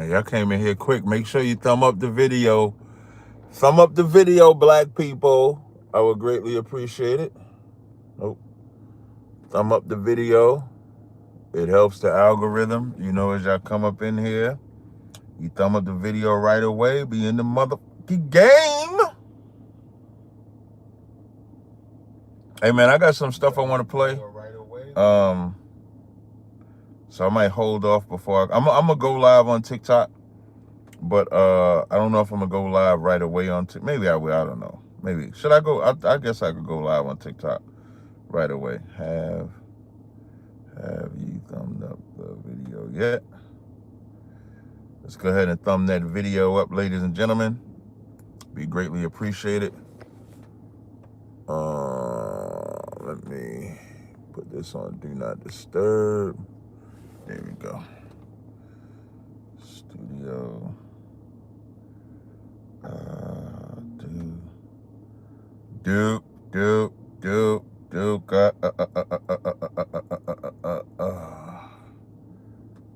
Hey, y'all came in here quick. Make sure you thumb up the video. Thumb up the video, black people. I would greatly appreciate it. Nope. Thumb up the video. It helps the algorithm. You know, as y'all come up in here, you thumb up the video right away. Be in the motherfucking game. Hey, man, I got some stuff I want to play. So I might hold off before I'm gonna go live on TikTok, but I don't know if I'm gonna go live right away on TikTok. Maybe I will. I don't know. Maybe should I go? I guess I could go live on TikTok right away. Have you thumbed up the video yet? Let's go ahead and thumb that video up, ladies and gentlemen. Be greatly appreciated. Let me put this on Do Not Disturb. There we go. Studio.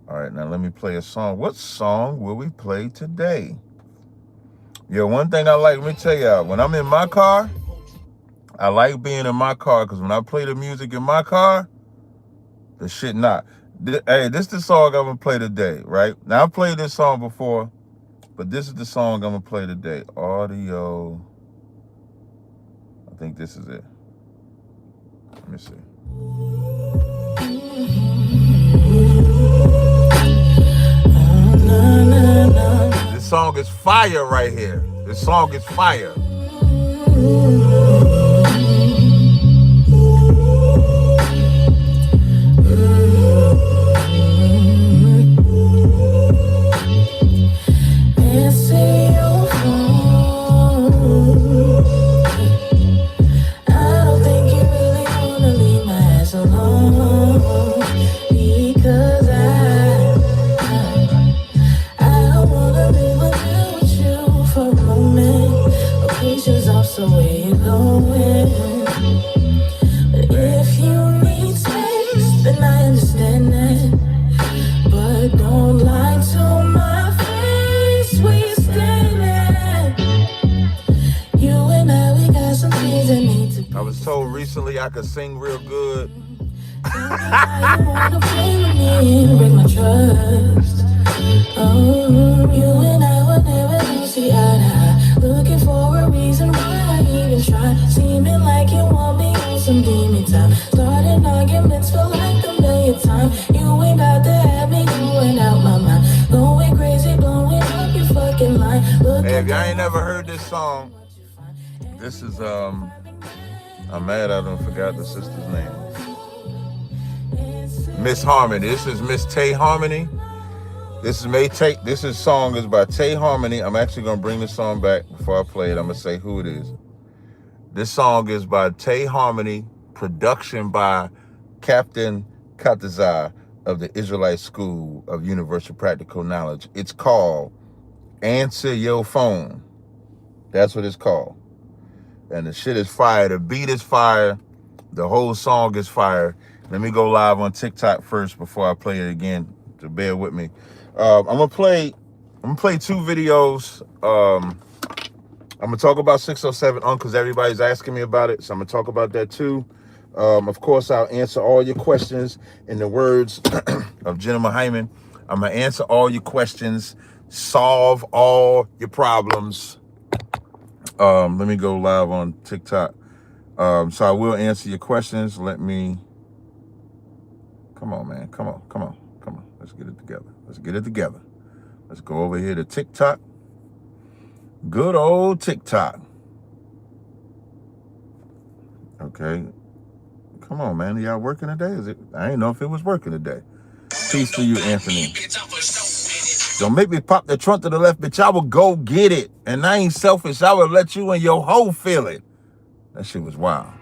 All right, now let me play a song. What song will we play today? Yo, one thing I like, let me tell y'all, when I'm in my car, I like being in my car because when I play the music in my car, the shit not. Hey, this is the song I'm gonna play today, right? Now I played this song before, but this is the song I'm gonna play today. Audio. I think this is it. Let me see. This song is fire right here. This song is fire. So where you going? But if you need space, then I understand that. But don't lie to my face. We standing. You and I, we got some things that need to be. I was told recently I could sing real good. You wanna play with me and break my trust. Oh, you and I will never do see eye to eye. Looking for a reason why I even try. Seeming like you want me on some demon time. Starting arguments for like a million times. You ain't got to have me going out my mind. Going crazy, blowing up your fucking line. Hey, if y'all ain't never heard this song, this is I'm mad I don't forgot the sister's name. Miss Harmony. This is Miss Tay Harmony. This song is by Tay Harmony. I'm actually gonna bring the song back before I play it. I'm gonna say who it is. This song is by Tay Harmony, production by Captain Tazaryach of the Israelite School of Universal Practical Knowledge. It's called Answer Your Phone. That's what it's called. And the shit is fire. The beat is fire. The whole song is fire. Let me go live on TikTok first before I play it again. So bear with me. I'm gonna play two videos. I'm gonna talk about 607 because everybody's asking me about it. So I'm gonna talk about that too. Of course, I'll answer all your questions in the words of Jennifer Hyman. I'm gonna answer all your questions, solve all your problems. Let me go live on TikTok. So I will answer your questions. Let me. Come on, man. Come on. Let's get it together. Let's go over here to TikTok. Good old TikTok. Okay. Come on, man. Are y'all working today? I didn't know if it was working today. Peace to you, Anthony. Don't make me pop the trunk to the left, bitch. I will go get it. And I ain't selfish. I will let you and your hoe feel it. That shit was wild.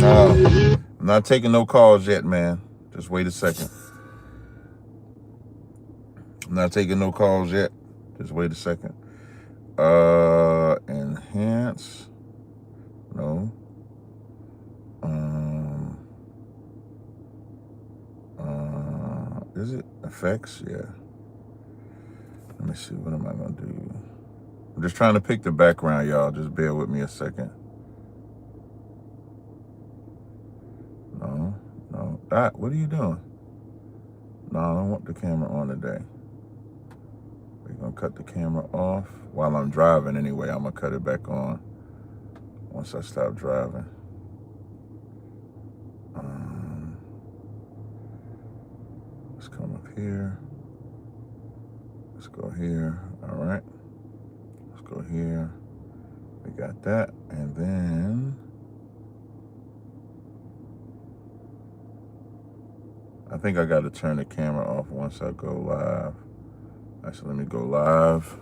I'm not taking no calls yet, man. Just wait a second. I'm not taking no calls yet. Just wait a second. Enhance. No. Is it effects? Yeah. Let me see, what am I gonna do? I'm just trying to pick the background, y'all. Just bear with me a second. No. What are you doing? No, I don't want the camera on today. We're gonna cut the camera off while I'm driving anyway. I'm gonna cut it back on once I stop driving. Let's come up here. Let's go here. All right. Let's go here. We got that. And then I think I got to turn the camera off once I go live. Actually, let me go live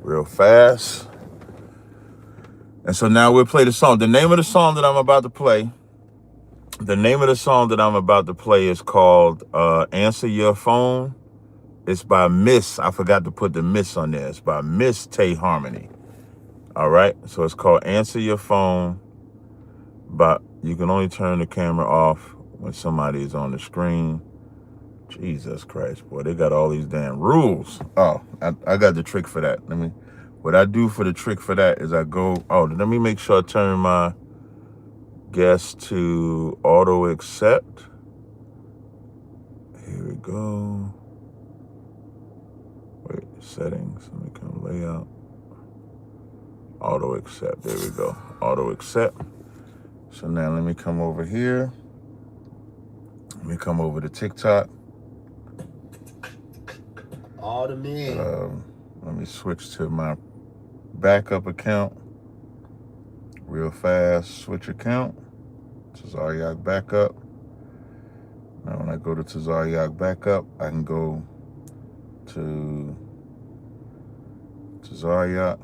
real fast. And so now we'll play the song. The name of the song that I'm about to play, is called Answer Your Phone. It's by Miss, I forgot to put the Miss on there. It's by Miss Tay Harmony. All right. So it's called Answer Your Phone. But you can only turn the camera off when somebody is on the screen. Jesus Christ, boy, they got all these damn rules. Oh, I got the trick for that. What I do for the trick for that is I go, let me make sure I turn my guest to auto accept. Here we go. Wait, settings, let me come layout. Auto accept, there we go. Auto accept. So now let me come over here. Let me come over to TikTok. All the men. Let me switch to my backup account real fast. Switch account. Tazaryach backup. Now when I go to Tazaryach backup, I can go to Tazaryach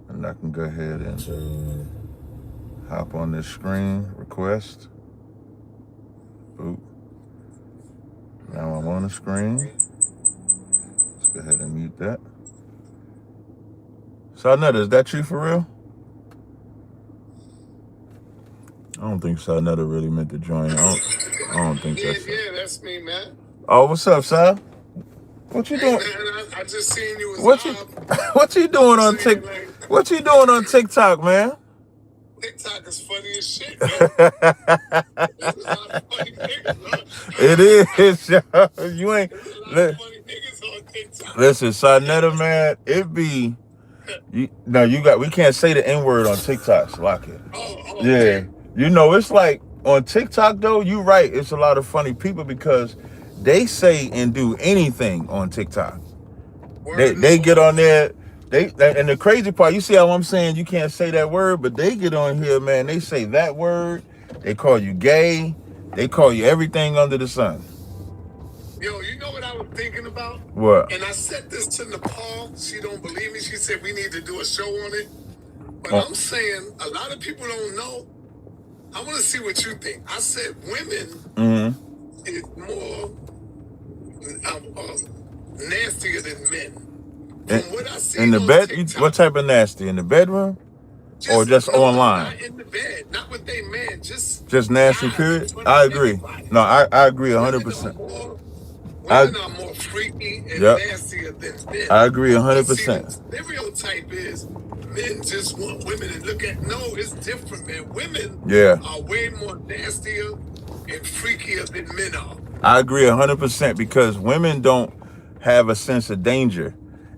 and I can go ahead and hop on this screen request. Boop. Now I'm on the screen. Let's go ahead and mute that. Sinetta, is that you for real? I don't think Sinetta really meant to join. I don't think that's it. Yeah, that's me, man. Oh, what's up, Si? What you doing? Man, I just seen you. What you doing on TikTok? What you doing on TikTok, man? TikTok is funny as shit, man. There's a lot of funny niggas, bro. It is, yo. You ain't. There's a lot of funny niggas on TikTok. Listen, Sinetta, man, it be. We can't say the N-word on TikTok, so lock it. Oh, Yeah. okay. You know, it's like on TikTok though, you right, it's a lot of funny people because they say and do anything on TikTok. They get on there, and the crazy part, you see how I'm saying you can't say that word, but they get on here, man, they say that word, they call you gay, they call you everything under the sun. Yo, you know what I was thinking about? What? And I said this to Nepal. She don't believe me. She said we need to do a show on it. But I'm saying a lot of people don't know. I want to see what you think. I said women is more nastier than men. From what I see in the on bed? TikTok, What type of nasty? In the bedroom? Or just online? Not in the bed. Not with they man. Just nasty, guys period? in front I of agree. everybody. No, I agree 100%. Women are more freaky and nastier than men. I agree See, 100%. the stereotype is men just want women to look at. No, it's different, man. Women are way more nastier and freakier than men are. I agree 100% because women don't have a sense of danger.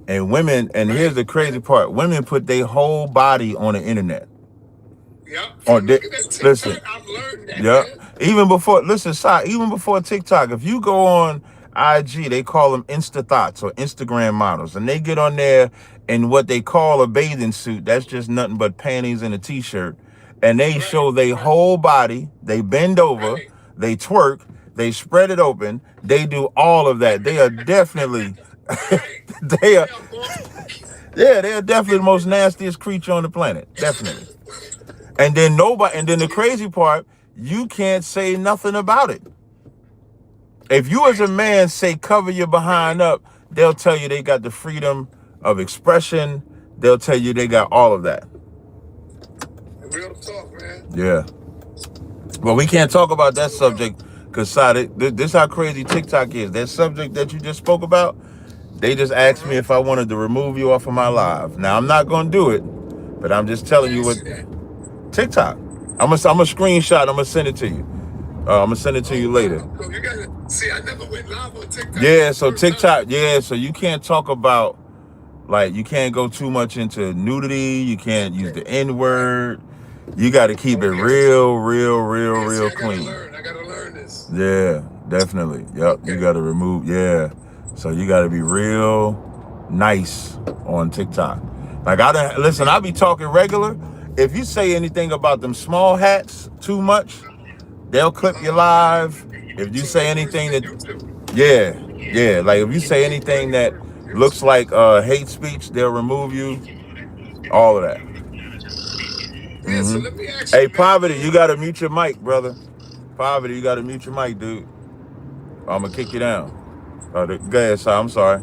And women, and here's the crazy part, women put their whole body on the internet. From looking at TikTok, listen, I've learned that, yeah. man. Even before TikTok, if you go on IG, they call them Insta Thoughts or Instagram models, and they get on there in what they call a bathing suit. That's just nothing but panties and a t-shirt, and they show their whole body. They bend over, they twerk, they spread it open, they do all of that. They are definitely, they are definitely the most nastiest creature on the planet, definitely. And then the crazy part, you can't say nothing about it. If you as a man say cover your behind up, they'll tell you they got the freedom of expression. They'll tell you they got all of that. Real talk, man. Yeah. But we can't talk about that subject because this is how crazy TikTok is. That subject that you just spoke about, They just asked me if I wanted to remove you off of my live. Now I'm not gonna do it, but I'm just telling you what TikTok. I'm gonna screenshot. I'm gonna send it to you. I'm gonna send it to you later. So you gotta see. I never went live on TikTok. Yeah. So TikTok. Yeah. So you can't talk about like you can't go too much into nudity. You can't use the N-word. You got to keep it real clean. I gotta learn this. Yeah, definitely. Yep. You got to remove. Yeah. So you got to be real nice on TikTok. Like listen, I be talking regular. If you say anything about them small hats too much, they'll clip your live. If you say anything that, yeah. Like if you say anything that looks like hate speech, they'll remove you. All of that. Yeah, so let me ask you, hey, Poverty, you got to mute your mic, brother. Poverty, you got to mute your mic, dude. I'm going to kick you down. Go ahead, sir. I'm sorry.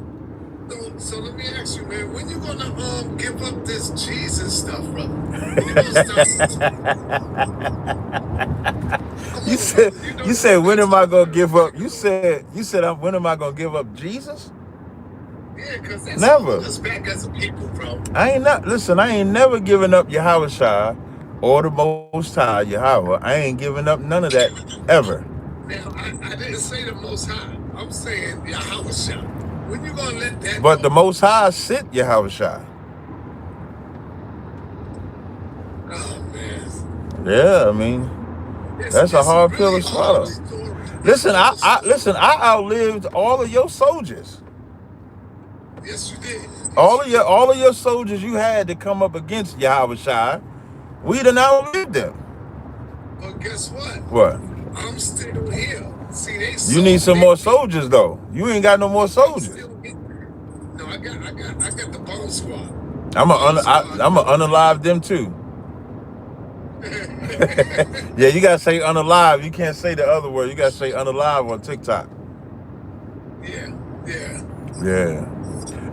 So let me ask you, man, when you gonna give up this Jesus stuff, brother? When you gonna stop? You said when am I gonna give up? You said when am I gonna give up Jesus? Yeah, because that's never. us back as a people, bro. I ain't never giving up Yahweh Shai or the Most High Yahweh. I ain't giving up none of that ever. Now I didn't say the Most High. I'm saying Yahweh Shai. When you gonna let that But go? the Most High sent Yahweh Shai. Oh man. Yeah, I mean, that's a hard pill to swallow. Listen, I outlived all of your soldiers. Yes, you did. All of your soldiers you had to come up against Yahweh Shai, we done outlived them. But guess what? What? I'm still here. See, you need some more soldiers though. You ain't got no more soldiers. No, I got the bomb squad. I'm gonna unalive them too. Yeah, you gotta say unalive. You can't say the other word. You gotta say unalive on TikTok. Yeah.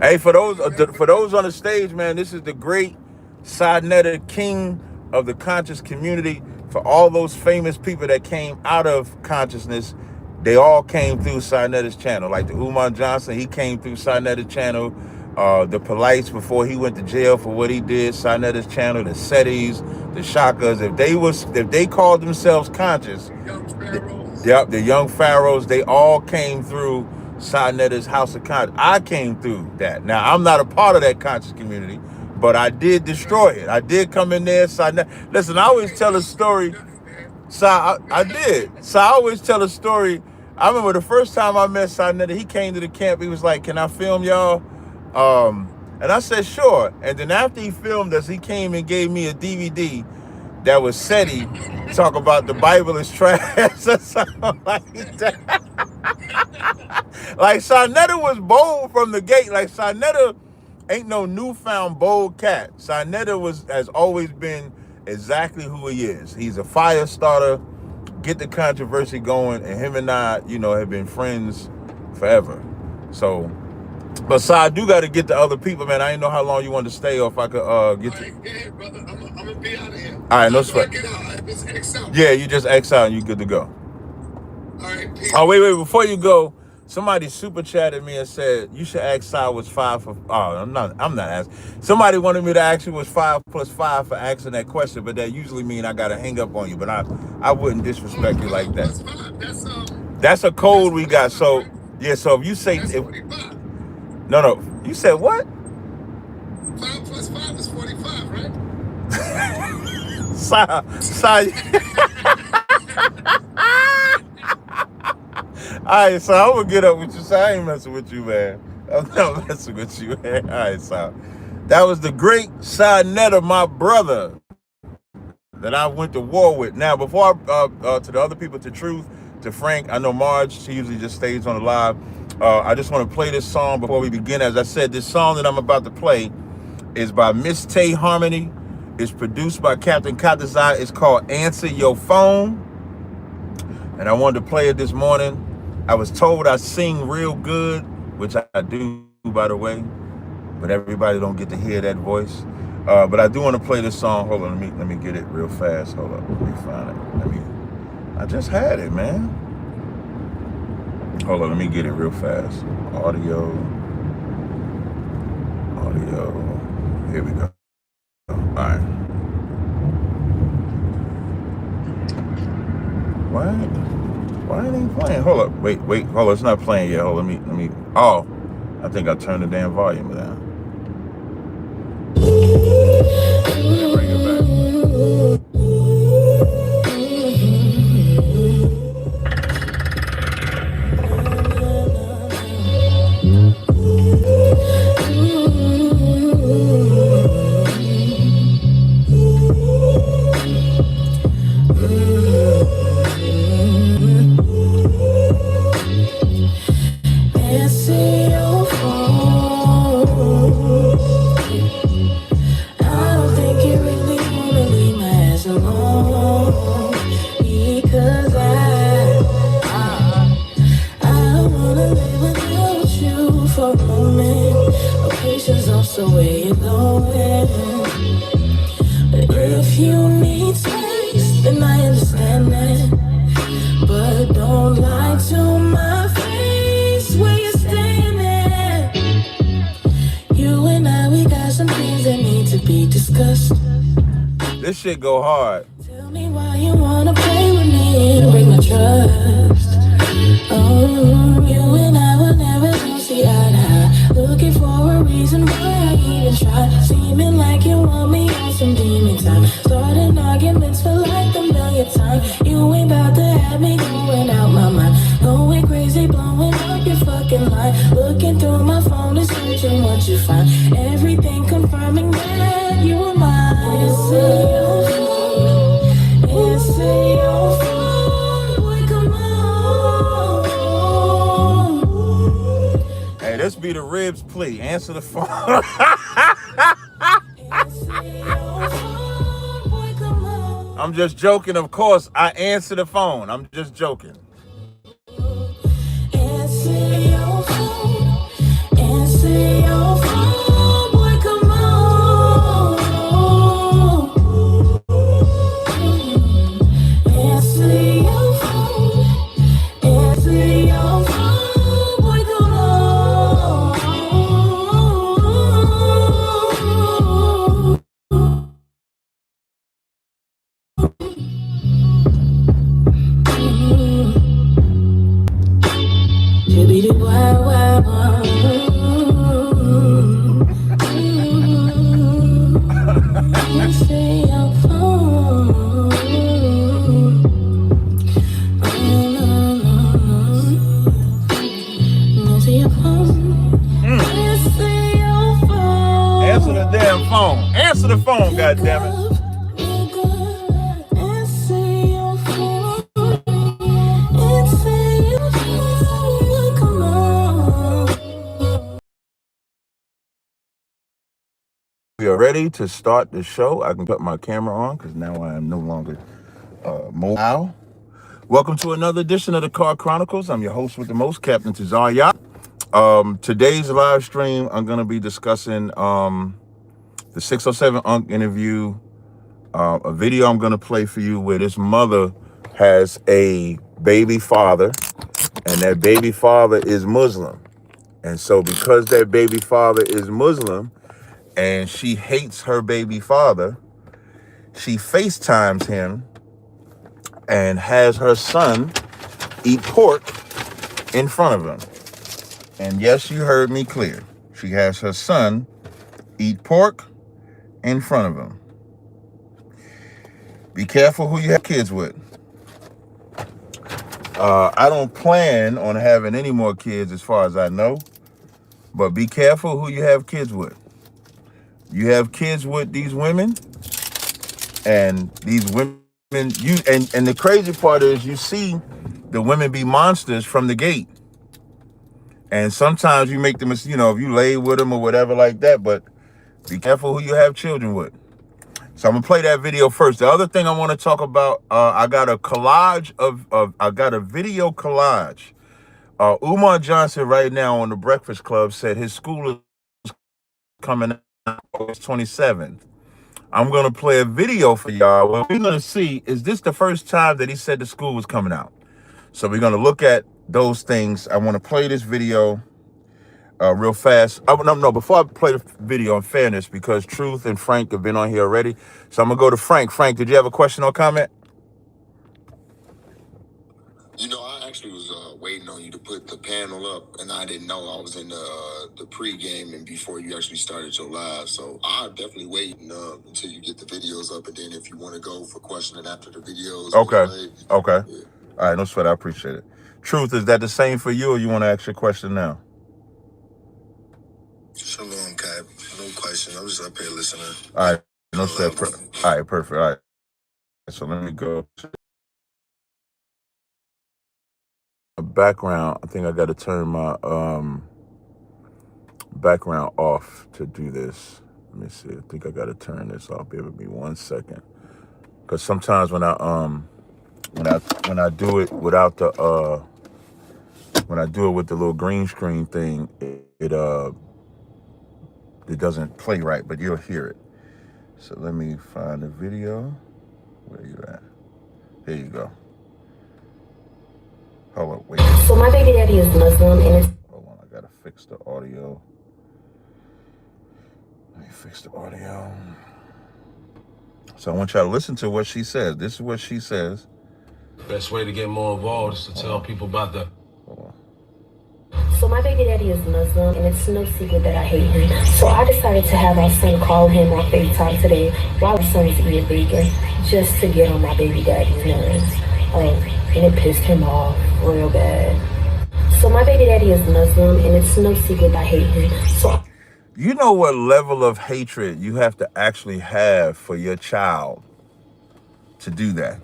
Hey, for those on the stage, man, this is the great Sinetta, king of the conscious community. For all those famous people that came out of consciousness, they all came through Sinetta's channel. Like the Umar Johnson, he came through Sinetta's channel. The Polites, before he went to jail for what he did, Sinetta's channel. The Setis, the Shakas, if they called themselves conscious, the young pharaohs, they all came through Sinetta's House of Conscious. I came through that. Now, I'm not a part of that conscious community, but I did destroy it. I did come in there. Listen, I always tell a story. I did. So I always tell a story. I remember the first time I met Sinetta, he came to the camp. He was like, "Can I film y'all?" And I said, "Sure." And then after he filmed us, he came and gave me a DVD that was SETI, talk about the Bible is trash or something like that. Like Sinetta was bold from the gate. Like Sinetta ain't no newfound bold cat. Sinetta has always been exactly who he is. He's a fire starter, get the controversy going, and him and I, have been friends forever. So, but I do got to get to other people, man. I didn't know how long you want to stay, or if I could get to. Yeah, brother, I'm gonna be out of here. All right, no sweat. Yeah, you just X out and you good to go. All right, peace. Oh, wait, before you go, somebody super chatted me and said you should ask Sal what's 5 for. Oh, I'm not asking. Somebody wanted me to ask you what's 5 plus 5 for asking that question, but that usually mean I gotta hang up on you. But I wouldn't disrespect you like that. That's a code we got. So yeah, so if you say no, you said what? 5 plus 5 is 45, right? Sal. All right, so I'm gonna get up with you. So I ain't messing with you, man. I'm not messing with you, man. All right, so that was the great Sinetta, my brother, that I went to war with. Now, before to the other people, to Truth, to Frank, I know Marge, she usually just stays on the live. I just want to play this song before we begin. As I said, this song that I'm about to play is by Miss Tay Harmony. It's produced by Captain Tazaryach. It's called Answer Your Phone. And I wanted to play it this morning. I was told I sing real good, which I do, by the way, but everybody don't get to hear that voice. But I do want to play this song. Hold on, let me get it real fast. Hold on, let me find it. I just had it, man. Hold on, let me get it real fast. Audio. audio. Here we go. All right. Why it ain't playing? Hold up. Wait. Hold on. It's not playing yet. Hold on. Let me. Oh, I think I turned the damn volume down. Bring it back. So where you going? If you need space, then I understand that. But don't lie to my face where you're standing. You and I, we got some things that need to be discussed. This shit go hard. Tell me why you wanna play with me and break my trust. Oh, you and I will never go see eye to eye. Looking for a reason why I even try. Seeming like you want me on some demon time. Starting arguments for like the millionth time. You ain't about to have me going out my mind. Going crazy, blowing up your fucking line. Looking through my phone and searching what you find. Everything confirming that you are mine. Answer your phone. Answer your phone. Boy, come on. Hey, this be the Ribs plea. Answer the phone. I'm just joking, of course. I answer the phone. I'm just joking. Answer your phone. Answer your phone. Boy, come on. Answer your phone. Answer your phone. Boy, come on. Answer the damn phone. Answer the phone, goddammit. We are ready to start the show. I can put my camera on because now I am no longer mobile. Welcome to another edition of the Car Chronicles. I'm your host with the most, Captain Tazaryach. Today's live stream, I'm going to be discussing the 607 Unc interview, a video I'm going to play for you where this mother has a baby father, and that baby father is Muslim. And so because that baby father is Muslim, and she hates her baby father, she FaceTimes him and has her son eat pork in front of him. And yes, you heard me clear. She has her son eat pork in front of him. Be careful who you have kids with. I don't plan on having any more kids as far as I know, but be careful who you have kids with. You have kids with these women, and these women, and the crazy part is you see the women be monsters from the gate. And sometimes you make them, if you lay with them or whatever like that, but be careful who you have children with. So I'm gonna play that video first. The other thing I want to talk about, I got a collage I got a video collage. Umar Johnson right now on the Breakfast Club said his school is coming out August 27th. I'm gonna play a video for y'all. What we're gonna see is this the first time that he said the school was coming out. So we're gonna look at those things. I want to play this video. real fast. No, before I play the video, in fairness, because Truth and Frank have been on here already. So I'm going to go to Frank. Frank, did you have a question or comment? You know, I actually was waiting on you to put the panel up, and I didn't know I was in the pregame and before you actually started your live. So I'm definitely waiting until you get the videos up, and then if you want to go for questioning after the videos. Okay. Played, Okay. yeah. All right, no sweat. I appreciate it. Truth, is that the same for you, or you want to ask your question now? Shalom, Cap. No question. I'm just up here listening. All right, no sweat. All right, perfect. All right. So let me go to the background. I think I got to turn my background off to do this. Let me see. I think I got to turn this off. Bear with me 1 second. Because sometimes when I do it without the when I do it with the little green screen thing, it doesn't play right, but you'll hear it. So let me find the video. Where you at? There you go. Hold on, wait. So my baby daddy is Muslim, and it's Hold on, I gotta fix the audio. Let me fix the audio. So I want y'all to listen to what she says. This is what she says. Best way to get more involved is to tell people about the. So my baby daddy is Muslim, and it's no secret that I hate him. So I decided to have our son call him on FaceTime today while our son's eating bacon, just to get on my baby daddy's nerves. And it pissed him off real bad. So my baby daddy is Muslim, and it's no secret I hate him. So you know what level of hatred you have to actually have for your child to do that?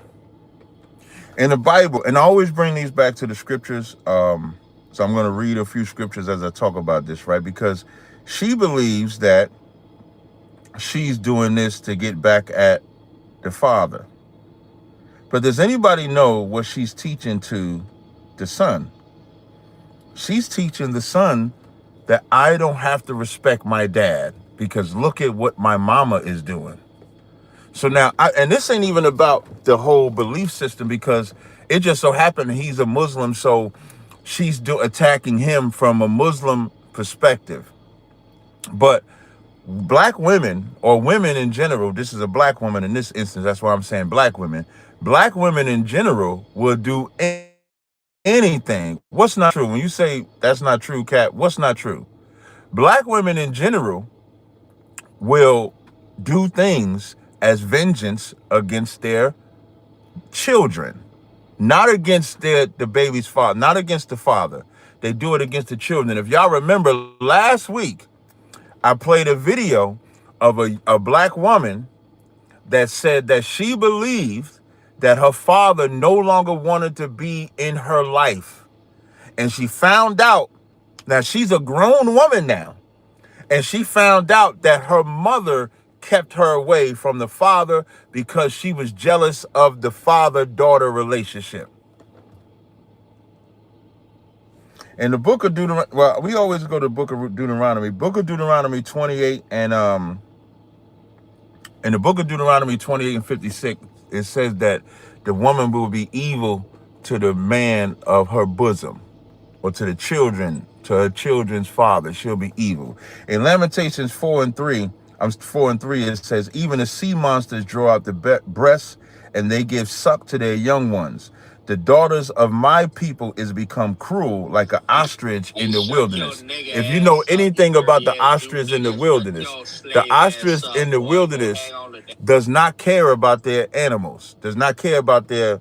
In the Bible, and I always bring these back to the scriptures. So I'm going to read a few scriptures as I talk about this, right? Because she believes that she's doing this to get back at the father. But does anybody know what she's teaching to the son? She's teaching the son that I don't have to respect my dad because look at what my mama is doing. So now, and this ain't even about the whole belief system, because it just so happened he's a Muslim, so she's attacking him from a Muslim perspective. But black women, or women in general, this is a black woman in this instance, that's why I'm saying black women in general will do anything. What's not true? When you say that's not true, Kat, what's not true? Black women in general will do things as vengeance against their children, not against the baby's father, not against the father. They do it against the children. If y'all remember last week, I played a video of a black woman that said that she believed that her father no longer wanted to be in her life. And she found out, now she's a grown woman now, and she found out that her mother kept her away from the father because she was jealous of the father-daughter relationship. In the book of Deuteronomy, well, we always go to the book of Deuteronomy 28, and in the book of Deuteronomy 28 and 56, it says that the woman will be evil to the man of her bosom, or to the children, to her children's father. She'll be evil. In Lamentations 4 and 3, it says, even the sea monsters draw out the breasts, and they give suck to their young ones. The daughters of my people is become cruel like an ostrich in the wilderness. If you know anything about the ostrich in the wilderness, the ostrich in the wilderness does not care about their animals, does not care about their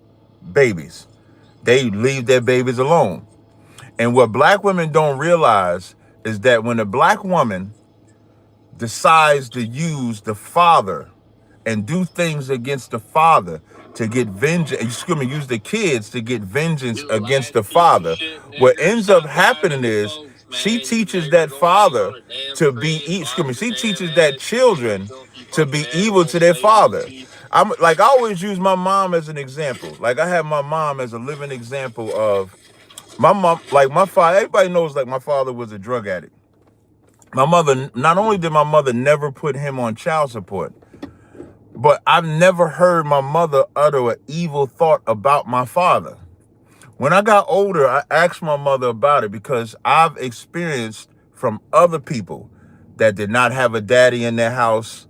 babies. They leave their babies alone. And what black women don't realize is that when a black woman decides to use the father and do things against the father to get vengeance, use the kids to get vengeance against the father, what ends up happening is she teaches that father to be, she teaches that children to be evil to their father. I'm like, I always use my mom as an example. Like I have my mom as a living example of my mom, like my father. Everybody knows like my father was a drug addict. My mother, not only did my mother never put him on child support, but I've never heard my mother utter an evil thought about my father. When I got older, I asked my mother about it because I've experienced from other people that did not have a daddy in their house.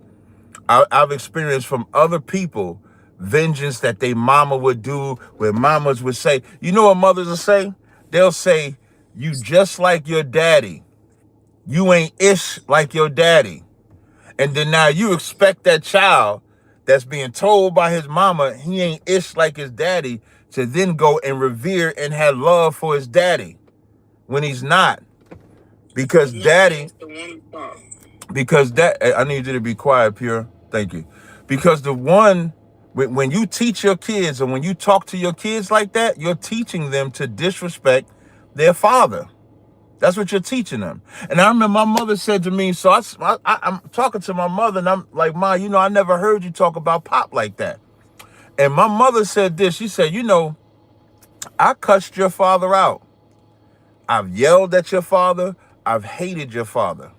I've experienced from other people vengeance that they mama would do, where mamas would say, you know what mothers will say? They'll say, you just like your daddy. You ain't ish like your daddy. And then now you expect that child that's being told by his mama he ain't ish like his daddy to then go and revere and have love for his daddy when he's not. Because daddy, because that, I need you to be quiet, Pure. Thank you. Because the one, when you teach your kids and when you talk to your kids like that, you're teaching them to disrespect their father. That's what you're teaching them. And I remember my mother said to me, so I'm talking to my mother and I'm like, Ma, you know, I never heard you talk about Pop like that. And my mother said this, she said, you know, I cussed your father out. I've yelled at your father. I've hated your father.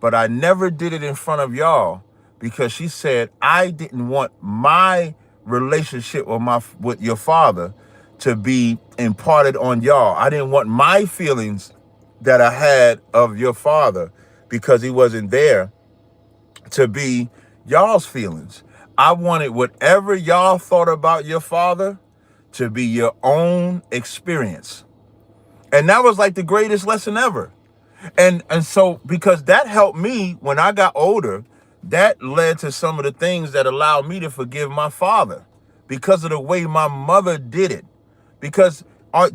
But I never did it in front of y'all because she said I didn't want my relationship with your father to be imparted on y'all. I didn't want my feelings that I had of your father because he wasn't there to be y'all's feelings. I wanted whatever y'all thought about your father to be your own experience. And that was like the greatest lesson ever. And so because that helped me when I got older, that led to some of the things that allowed me to forgive my father because of the way my mother did it. Because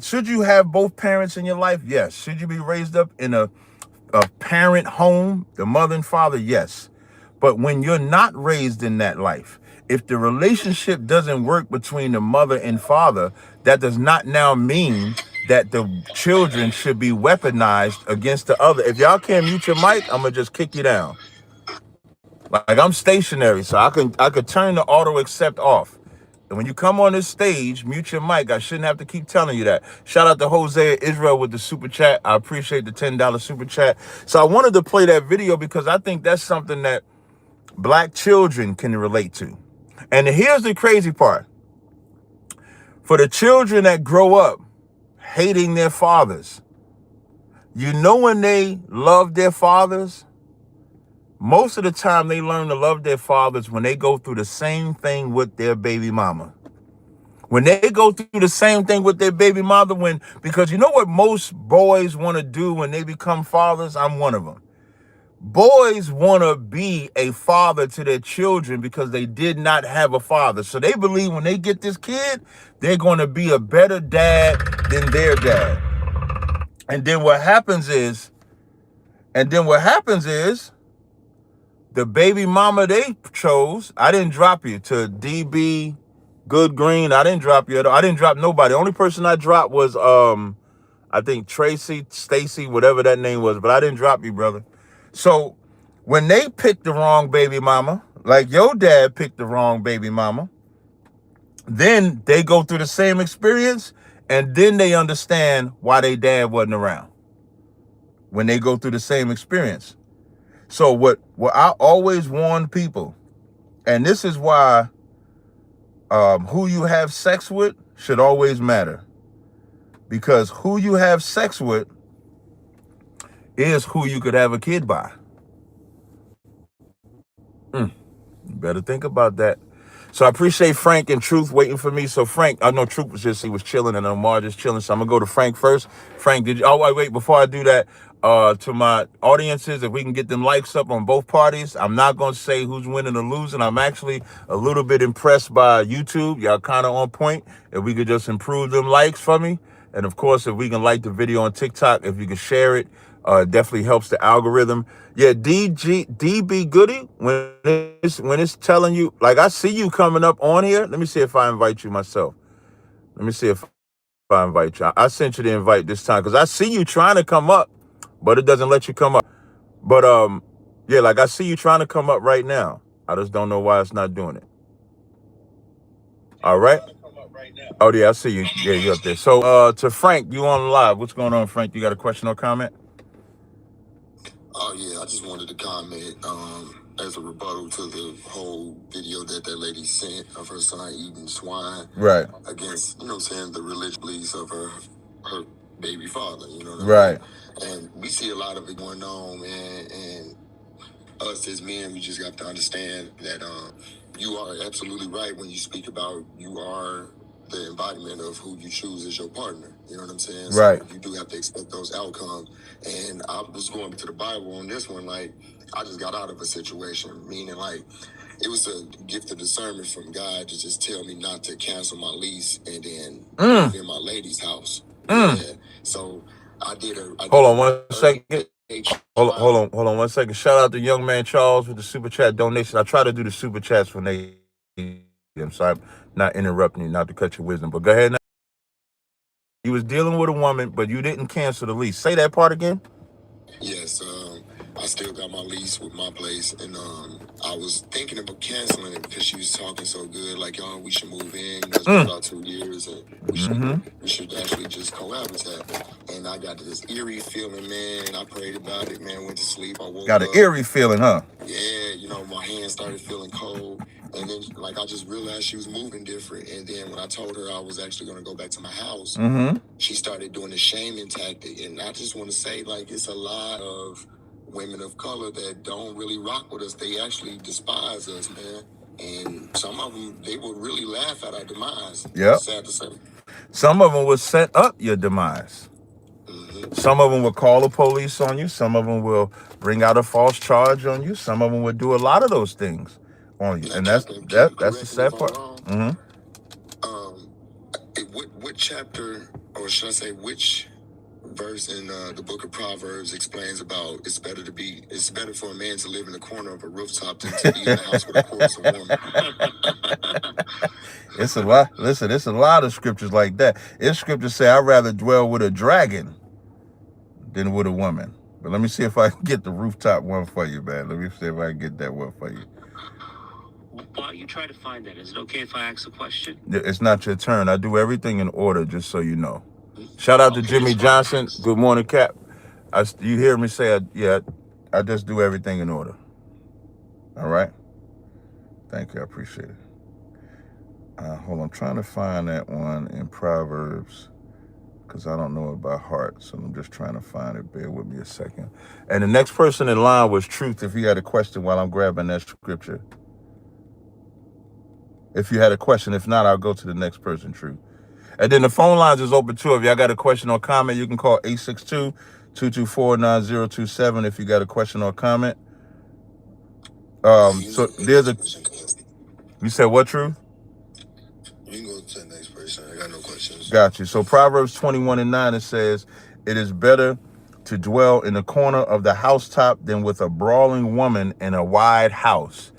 should you have both parents in your life? Yes. Should you be raised up in a parent home, the mother and father? Yes. But when you're not raised in that life, if the relationship doesn't work between the mother and father, that does not now mean that the children should be weaponized against the other. If y'all can't mute your mic, I'm gonna just kick you down. Like I'm stationary, so I could turn the auto accept off. And when you come on this stage, mute your mic. I shouldn't have to keep telling you that. Shout out to Hosea Israel with the super chat. I appreciate the $10 super chat. So I wanted to play that video because I think that's something that Black children can relate to. And here's the crazy part. For the children that grow up hating their fathers, you know when they love their fathers? Most of the time they learn to love their fathers when they go through the same thing with their baby mama. When they go through the same thing with their baby mother, because you know what most boys want to do when they become fathers? I'm one of them. Boys want to be a father to their children because they did not have a father. So they believe when they get this kid, they're going to be a better dad than their dad. And then what happens is, the baby mama they chose, I didn't drop you to DB Good Green. I didn't drop you at all. I didn't drop nobody. The only person I dropped was, I think Tracy, Stacy, whatever that name was, but I didn't drop you, brother. So when they pick the wrong baby mama, like your dad picked the wrong baby mama, then they go through the same experience and then they understand why their dad wasn't around when they go through the same experience. So what I always warn people, and this is why who you have sex with should always matter, because who you have sex with is who you could have a kid by. You better think about that. So I appreciate Frank and Truth waiting for me. So Frank, I know Truth he was chilling and Omar just chilling. So I'm gonna go to Frank first. Frank, wait, before I do that, to my audiences, if we can get them likes up on both parties, I'm not gonna say who's winning or losing. I'm actually a little bit impressed by YouTube. Y'all kind of on point. If we could just improve them likes for me. And of course, if we can like the video on TikTok, if you can share it, definitely helps the algorithm. Yeah, DB Goody, when it's telling you, like I see you coming up on here. Let me see if I invite you myself. Let me see if I invite you. I sent you the invite this time because I see you trying to come up, but it doesn't let you come up. But yeah, like I see you trying to come up right now. I just don't know why it's not doing it. All right. Oh yeah, I see you. Yeah, you're up there. So to Frank, you on live. What's going on, Frank? You got a question or comment? Oh yeah, I just wanted to comment as a rebuttal to the whole video that lady sent of her son eating swine. Right. Against, you know what I'm saying, the religious beliefs of her baby father. You know what I Right. mean? And we see a lot of it going on, man. And us as men, we just got to understand that you are absolutely right when you speak about you are the embodiment of who you choose as your partner. You know what I'm saying? Right. So you do have to expect those outcomes. And I was going to the Bible on this one, like I just got out of a situation, meaning like it was a gift of discernment from God to just tell me not to cancel my lease and then move in my lady's house. Yeah. So I did a Hold on 1 second. Hold on 1 second. Shout out to young man Charles with the super chat donation. I try to do the super chats when they. I'm sorry, not interrupting you, not to cut your wisdom, but go ahead now. You was dealing with a woman, but you didn't cancel the lease. Say that part again. Yes, I still got my lease with my place, and I was thinking about canceling it because she was talking so good. Like, y'all, we should move in. You know, it's been about 2 years, and we should actually just cohabitate. And I got this eerie feeling, man. I prayed about it, man. Went to sleep. I woke Got an up. eerie feeling, huh? Yeah, you know, my hands started feeling cold. And then, like, I just realized she was moving different. And then when I told her I was actually going to go back to my house, she started doing the shaming tactic. And I just want to say, like, it's a lot of women of color that don't really rock with us. They actually despise us, man. And some of them, they will really laugh at our demise. Yep. Sad to say. Some of them will set up your demise. Some of them will call the police on you. Some of them will bring out a false charge on you. Some of them will do a lot of those things on you. And that's the sad part. What chapter, or should I say, which verse in the book of Proverbs explains about it's better for a man to live in the corner of a rooftop than to be in the house with a quarrelsome woman. It's a lot. Listen, it's a lot of scriptures like that. It's scriptures say, I'd rather dwell with a dragon than with a woman. But let me see if I can get the rooftop one for you, man. Let me see if I can get that one for you. While you try to find that, is it okay if I ask a question? It's not your turn. I do everything in order, just so you know. Shout out to Jimmy Johnson. Good morning, Cap. You hear me say, I just do everything in order. All right? Thank you. I appreciate it. Hold on. I'm trying to find that one in Proverbs because I don't know it by heart. So I'm just trying to find it. Bear with me a second. And the next person in line was Truth, if you had a question while I'm grabbing that scripture. If you had a question. If not, I'll go to the next person, Truth. And then the phone lines is open too. If y'all got a question or comment, you can call 862-224-9027 if you got a question or comment. So there's a... You said what, Truth? You can go to the next person. I got no questions. Got you. So Proverbs 21:9, it says, it is better to dwell in the corner of the housetop than with a brawling woman in a wide house.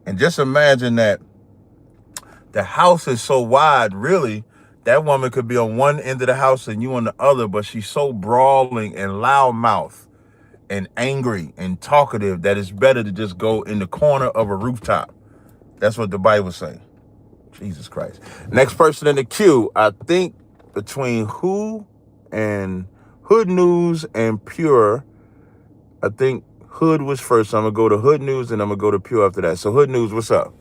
And just imagine that the house is so wide, really, that woman could be on one end of the house and you on the other, but she's so brawling and loudmouth and angry and talkative that it's better to just go in the corner of a rooftop. That's what the Bible says. Jesus Christ. Next person in the queue, I think between Who and Hood News and Pure, I think Hood was first. I'm going to go to Hood News and I'm going to go to Pure after that. So Hood News, what's up?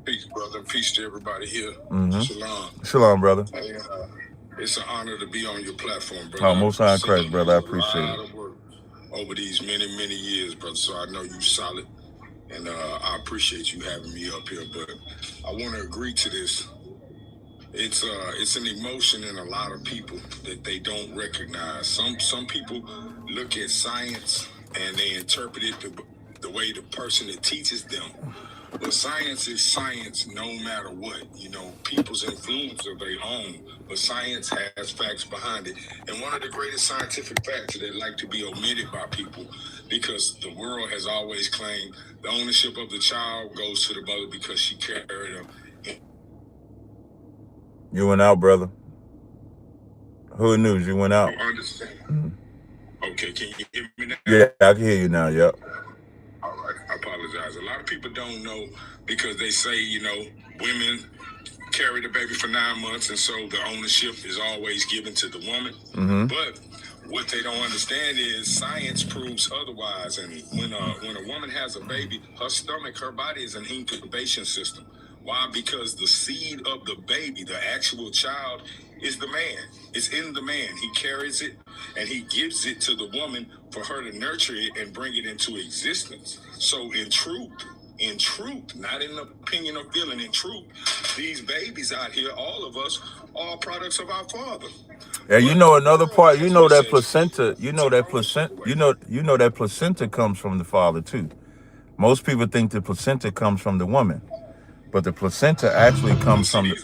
Peace, brother. Peace to everybody here. Shalom. Shalom, brother. Hey, it's an honor to be on your platform, brother. Oh, most high Christ, brother. I appreciate it. A lot of work over these many, many years, brother. So I know you solid, and I appreciate you having me up here. But I want to agree to this. It's an emotion in a lot of people that they don't recognize. Some people look at science and they interpret it the way the person that teaches them. But science is science no matter what. You know, people's influence of their own. But science has facts behind it. And one of the greatest scientific facts that like to be omitted by people, because the world has always claimed the ownership of the child goes to the mother because she carried him. You went out, brother. Hood News, you went out. I understand. Okay, can you hear me now? Yeah, I can hear you now, yep. All right, I apologize. A lot of people don't know because they say, you know, women carry the baby for 9 months and so the ownership is always given to the woman. But what they don't understand is science proves otherwise. And when a woman has a baby, her stomach, her body is an incubation system. Why? Because the seed of the baby, the actual child, is the man. It's in the man. He carries it and he gives it to the woman for her to nurture it and bring it into existence. So in truth, not in opinion or feeling, in truth, these babies out here, all of us, are products of our father. Yeah, you know another part. You know that placenta. You know that placenta. You know that placenta comes from the father too. Most people think the placenta comes from the woman, but the placenta actually comes from the.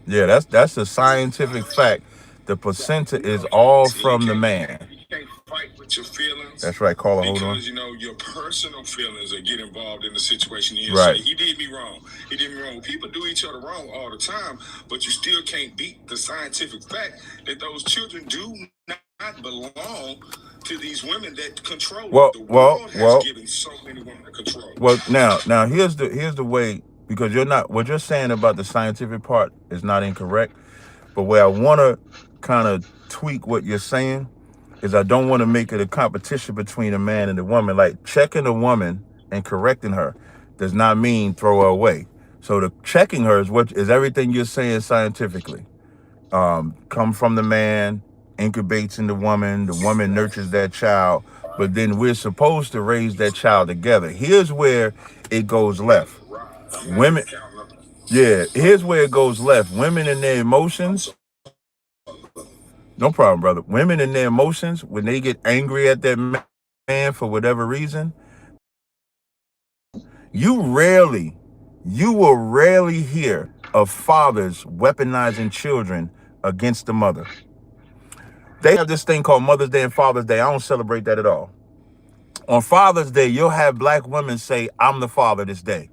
Yeah, that's a scientific fact. The placenta is all from the man. You can't fight with your feelings. That's right, caller. Hold on. Because you know your personal feelings are get involved in the situation. You Right. say he did me wrong. He did me wrong. People do each other wrong all the time, but you still can't beat the scientific fact that those children do not belong to these women that control. The world has given so many women control. Well, now here's the way, because what you're saying about the scientific part is not incorrect, but where I want to kind of tweak what you're saying is I don't want to make it a competition between a man and a woman. Like checking a woman and correcting her does not mean throw her away. So the checking her is everything you're saying scientifically. Come from the man, incubates in the woman nurtures that child, but then we're supposed to raise that child together. Here's where it goes left. Women, yeah, here's where it goes left. Women and their emotions. No problem, brother. Women and their emotions, when they get angry at that man for whatever reason, you will rarely hear of fathers weaponizing children against the mother. They have this thing called Mother's Day and Father's Day. I don't celebrate that at all. On Father's Day, you'll have black women say, I'm the father this day,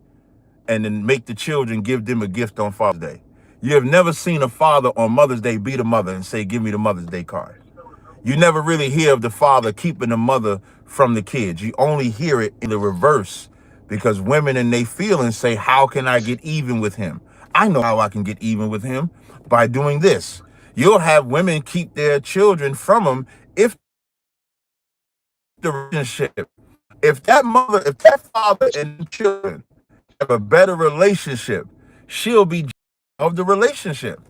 and then make the children give them a gift on Father's Day. You have never seen a father on Mother's Day beat a mother and say, give me the Mother's Day card. You never really hear of the father keeping the mother from the kids. You only hear it in the reverse, because women in their feelings say, how can I get even with him? I know how I can get even with him, by doing this. You'll have women keep their children from him if the relationship, if that father and children have a better relationship, she'll be of the relationship.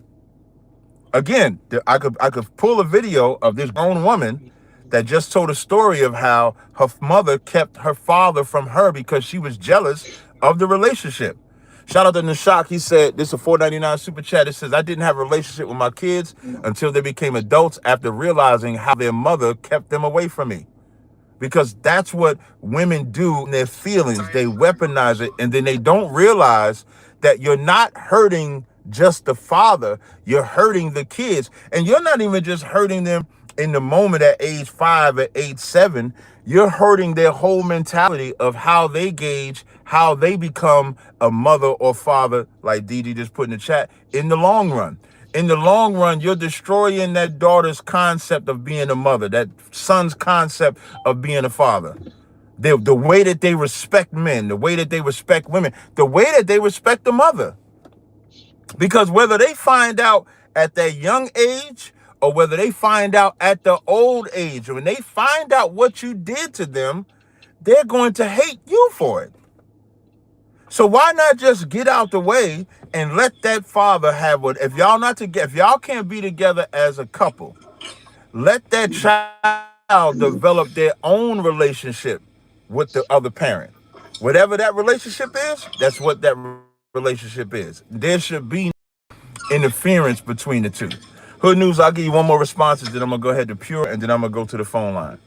Again, I could pull a video of this grown woman that just told a story of how her mother kept her father from her because she was jealous of the relationship. Shout out to Nashak. He said, this is a $4.99 super chat. It says, I didn't have a relationship with my kids until they became adults after realizing how their mother kept them away from me. Because that's what women do in their feelings. They weaponize it, and then they don't realize that you're not hurting just the father, you're hurting the kids. And you're not even just hurting them in the moment at age 5, at age 7, you're hurting their whole mentality of how they gauge, how they become a mother or father, like DD just put in the chat, in the long run. In the long run, you're destroying that daughter's concept of being a mother, that son's concept of being a father. The way that they respect men, the way that they respect women, the way that they respect the mother. Because whether they find out at that young age or whether they find out at the old age, or when they find out what you did to them, they're going to hate you for it. So why not just get out the way and let that father have what? If y'all can't be together as a couple, let that child develop their own relationship with the other parent. Whatever that relationship is, that's what that relationship is. There should be interference between the two. Hood News, I'll give you one more response, and then I'm going to go ahead to Pure, and then I'm going to go to the phone line.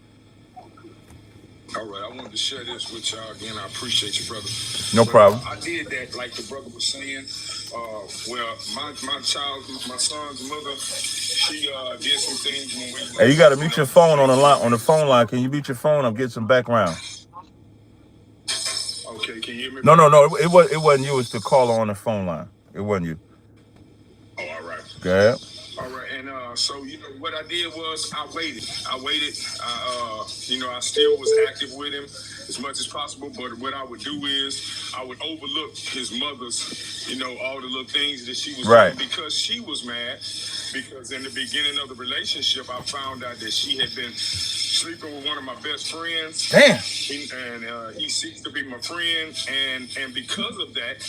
All right, I wanted to share this with y'all again. I appreciate you, brother. No problem. I did that, like the brother was saying. Well, my son's mother, she did some things when we. Hey, you got to mute your phone on the phone line. Can you mute your phone? I'm getting some background. Okay, can you hear me? No. It wasn't you. It's the caller on the phone line. It wasn't you. Oh, all right. Go ahead. All right, and so what I did was I waited. I still was active with him. as much as possible. But what I would do is I would overlook his mother's, all the little things that she was Right. doing because she was mad. Because in the beginning of the relationship, I found out that she had been sleeping with one of my best friends. Damn. He seeks to be my friend, and because of that,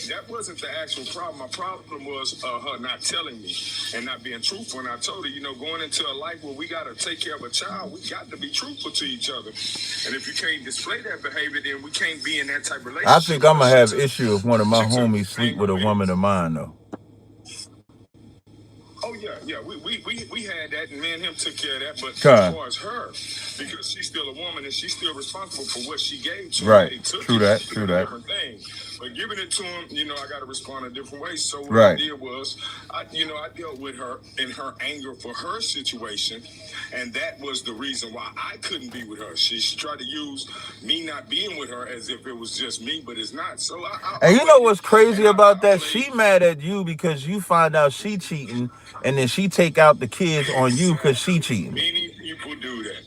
that wasn't the actual problem. My problem was her not telling me and not being truthful. And I told her, going into a life where we got to take care of a child, we got to be truthful to each other. And if you can't display that behavior, then we can't be in that type of relationship. I think I'm gonna have issue if one of my homies sleep with a woman of mine though. Oh yeah, we had that, and me and him took care of that. But Con. as far as her, because she's still a woman and she's still responsible for what she gave to Right. him, he took True it, that. it's True a that. different thing. But giving it to him, I got to respond a different way. So what Right. I did was, I dealt with her in her anger for her situation, and that was the reason why I couldn't be with her. She tried to use me not being with her as if it was just me, but it's not. So And you know what's crazy about that? She mad at you because you find out she cheating, and then she take out the kids on you because she cheating. Many people do that.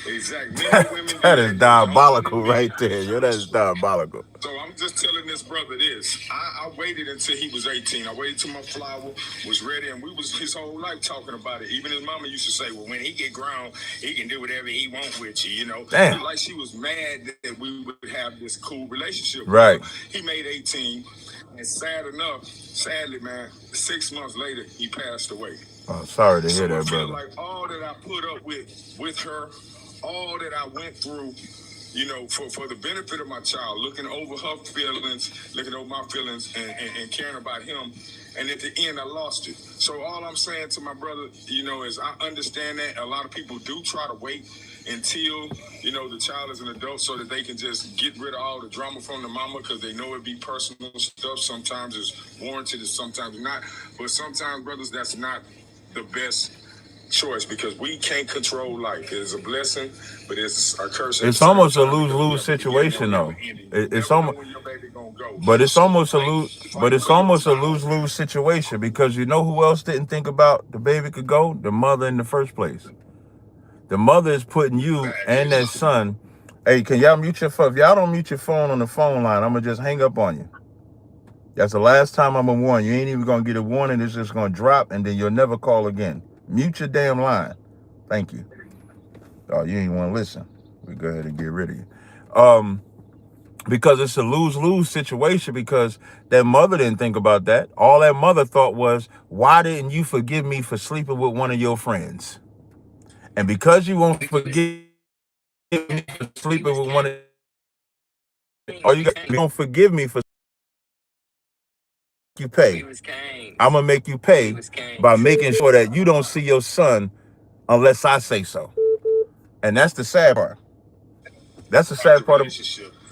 Exactly. Many women That do is that. diabolical right there. Yo, that is diabolical. So I'm just telling this brother this. I waited until he was 18. I waited till my flower was ready, and we was his whole life talking about it. Even his mama used to say, well, when he get grown, he can do whatever he want with you, Damn. Like she was mad that we would have this cool relationship. Right. He made 18, and sadly, man, 6 months later, he passed away. Oh, sorry to hear So I that, feel brother. like all that I put up with her, all that I went through, for the benefit of my child, looking over her feelings, looking over my feelings, and caring about him. And at the end, I lost it. So all I'm saying to my brother, is I understand that a lot of people do try to wait until, the child is an adult so that they can just get rid of all the drama from the mama because they know it be personal stuff. Sometimes it's warranted and sometimes not. But sometimes, brothers, that's not the best choice because we can't control life. It's a blessing, but it's a curse. It's almost a lose-lose situation though. It's almost, but it's almost a lose-lose situation because you know who else didn't think about the baby could go? The mother in the first place. The mother is putting you and that son. Hey, can y'all mute your phone? If y'all don't mute your phone on the phone line, I'm gonna just hang up on you. That's the last time I'm gonna warn you. You ain't even gonna get a warning. It's just gonna drop, and then you'll never call again. Mute your damn line. Thank you. Oh, you ain't want to listen. We go ahead and get rid of you. Because it's a lose-lose situation because that mother didn't think about that. All that mother thought was, why didn't you forgive me for sleeping with one of your friends? And because you won't forgive me for sleeping with one of you don't forgive me for you pay. I'm gonna make you pay by making sure that you don't see your son unless I say so. And that's the sad part. That's the sad part of,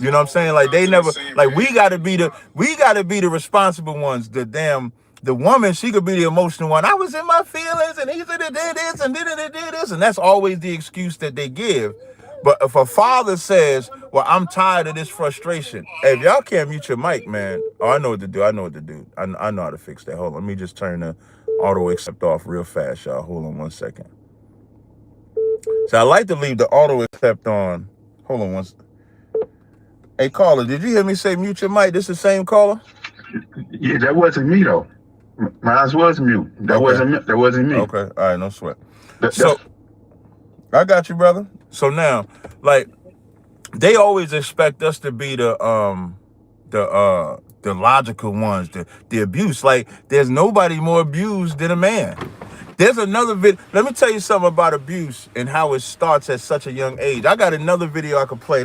you know what I'm saying? Like they never, like we gotta be the responsible ones. The woman, she could be the emotional one. I was in my feelings and he did this and did this. And that's always the excuse that they give. But if a father says, well, I'm tired of this frustration. Hey, if y'all can't mute your mic, man. Oh, I know what to do. I know how to fix that. Hold on. Let me just turn the auto accept off real fast, y'all. Hold on 1 second. So I like to leave the auto accept on. Hold on one second. Hey, caller, did you hear me say mute your mic? This the same caller? Yeah, that wasn't me though. Mine was mute. That wasn't me. Okay, all right, no sweat. So I got you, brother. So now, like, they always expect us to be the logical ones, the abuse. Like, there's nobody more abused than a man. There's another video. Let me tell you something about abuse and how it starts at such a young age. I got another video I could play.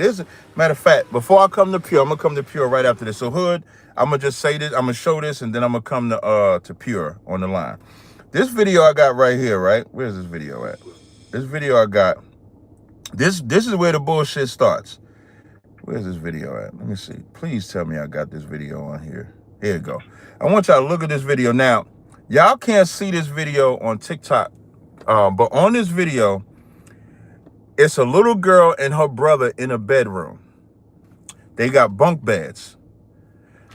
Matter of fact, before I come to Pure, I'm gonna come to Pure right after this. So Hood, I'm gonna just say this, I'm gonna show this, and then I'm gonna come to Pure on the line. This video I got right here, right? Where's this video at? This video I got. This is where the bullshit starts. Where's this video at? Let me see. Please tell me I got this video on here. Here you go. I want y'all to look at this video now. Y'all can't see this video on TikTok, but on this video, it's a little girl and her brother in a bedroom. They got bunk beds.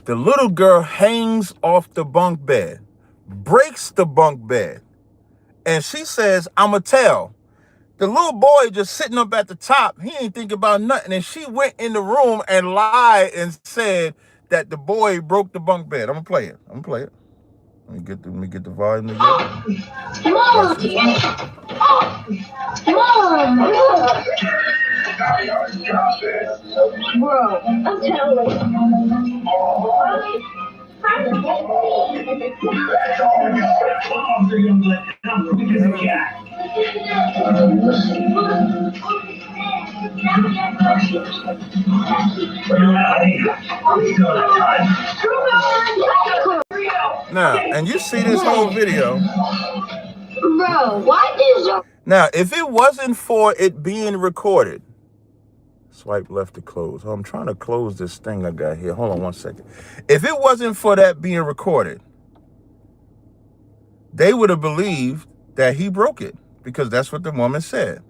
The little girl hangs off the bunk bed, breaks the bunk bed, and she says, "I'ma tell." The little boy just sitting up at the top. He ain't thinking about nothing. And she went in the room and lied and said that the boy broke the bunk bed. I'm gonna play it. Let me get the volume together. Watch this. Bro, I'm telling Now, and you see this whole video. Bro, why is your... Now, if it wasn't for it being recorded, swipe left to close. Oh, I'm trying to close this thing I got here. Hold on one second. If it wasn't for that being recorded, they would have believed that he broke it because that's what the woman said.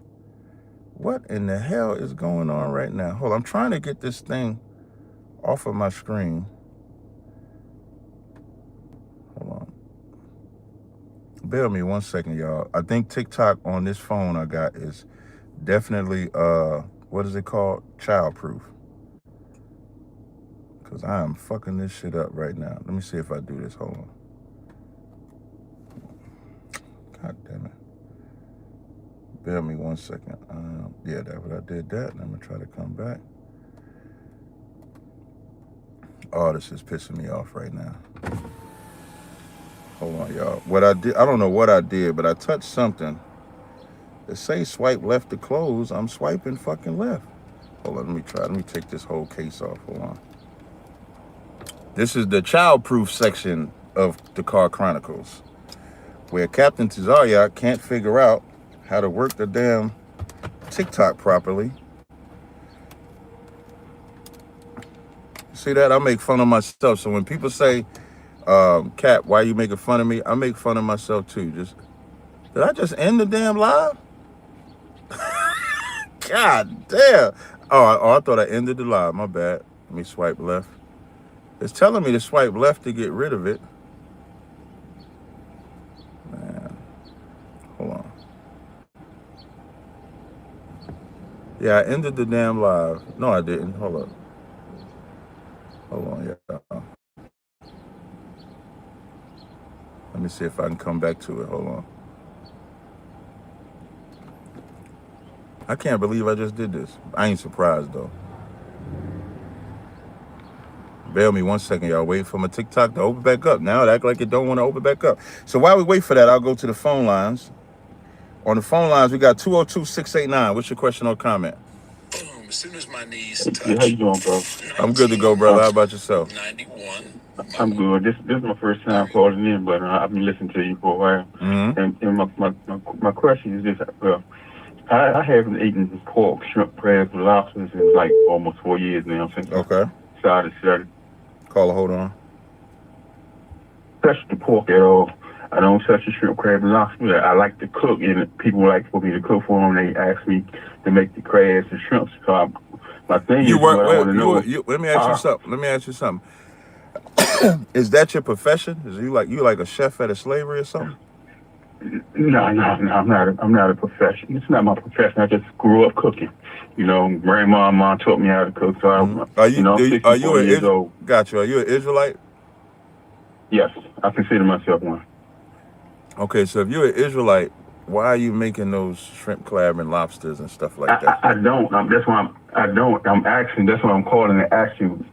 What in the hell is going on right now? Hold on, I'm trying to get this thing off of my screen. Hold on. Bear with me 1 second, y'all. I think TikTok on this phone I got is definitely, what is it called? Childproof. Because I am fucking this shit up right now. Let me see if I do this. Hold on. God damn it. Bear with me 1 second. Yeah, that's what I did that. I'm going to try to come back. Oh, this is pissing me off right now. Hold on, y'all. What I did, I don't know what I did, but I touched something. It say swipe left to close. I'm swiping fucking left. Hold on, let me try. Let me take this whole case off. Hold on. This is the childproof section of the Car Chronicles, where Captain Tazaryach can't figure out how to work the damn TikTok properly. See that? I make fun of myself. So when people say, Cap, why are you making fun of me? I make fun of myself too. Did I just end the damn live? God damn. Oh, I thought I ended the live. My bad. Let me swipe left. It's telling me to swipe left to get rid of it. Man. Hold on. Yeah, I ended the damn live. No, I didn't. Hold up. Hold on, yeah. Let me see if I can come back to it. Hold on. I can't believe I just did this. I ain't surprised, though. Bear with me 1 second, y'all. Wait for my TikTok to open back up. Now it act like it don't want to open back up. So while we wait for that, I'll go to the phone lines. On the phone lines, we got 202-689. What's your question or comment? Boom. As soon as my knees touch. Yeah, how you doing, bro? I'm good to go, brother. How about yourself? 91. I'm good. This is my first time calling in, but I've been listening to you for a while. Mm-hmm. And my question is this: I haven't eaten pork, shrimp, crabs, and lobsters in like almost 4 years now since Okay. I started. Caller, hold on. Touch the pork at all. I don't touch the shrimp, crab, and lobster. I like to cook, and people like for me to cook for them. They ask me to make the crabs and shrimps. So my thing is, what I want to know. Let me ask you something. Is that your profession? Is you like a chef at a slavery or something? No, I'm not a profession. It's not my profession. I just grew up cooking. You know, grandma and mom taught me how to cook. So I'm 64 years old. Got you. Are you an Israelite? Yes, I consider myself one. Okay, so if you're an Israelite, why are you making those shrimp, crab, and lobsters and stuff like that? I don't. That's why I'm asking. That's why I'm calling and asking.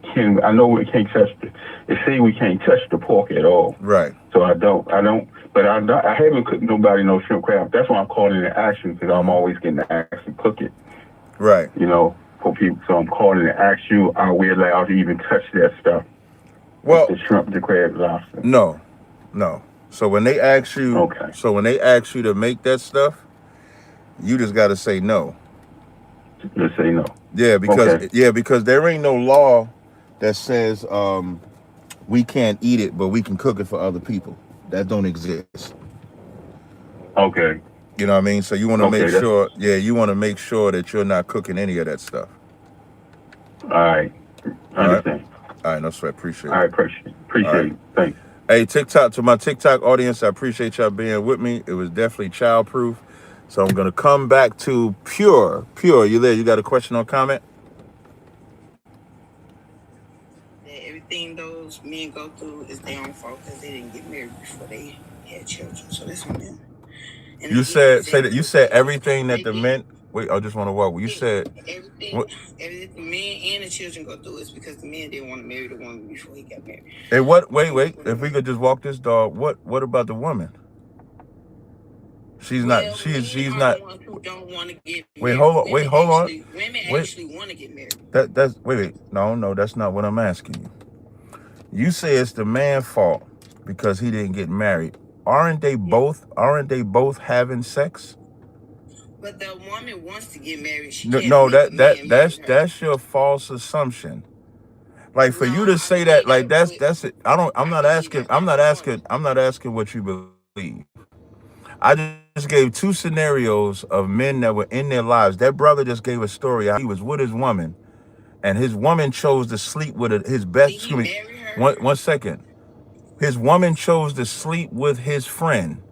I know we can't touch it say we can't touch the pork at all. Right. So I don't. But I haven't cooked nobody no shrimp, crab. That's why I'm calling and asking, because I'm always getting to ask and cook it. Right. You know, for people. So I'm calling to ask you, are we allowed to even touch that stuff? Well, the shrimp, the crab, lobster. No. So when they ask you, to make that stuff, you just got to say no. Just say no. Yeah, because there ain't no law that says we can't eat it, but we can cook it for other people. That don't exist. Okay. You know what I mean? So you want to make sure, you want to make sure that you're not cooking any of that stuff. All right. I understand. All right, no sweat. Appreciate it. I appreciate it. Thanks. Hey, to my TikTok audience, I appreciate y'all being with me. It was definitely childproof. So I'm gonna come back to Pure. Pure, you there? You got a question or comment? Everything those men go through is their own fault because they didn't get married before they had children. So that's on them. And You said everything that the men. Wait, I just want to walk. You said everything the men and the children go through is because the man didn't want to marry the woman before he got married. Hey, what? Wait. If we could just walk this dog. What about the woman? She's not. She's not. The ones who don't want to get married. Wait, hold on. Women actually want to get married. That's wait. No, that's not what I'm asking you. You say it's the man's fault because he didn't get married. Aren't they both having sex? But the woman wants to get married. That's your false assumption. Like for you to say that, like that's it. I'm not asking what you believe. I just gave two scenarios of men that were in their lives. That brother just gave a story how he was with his woman, and his woman chose to sleep with his best. Did he marry her? One second. His woman chose to sleep with his friend.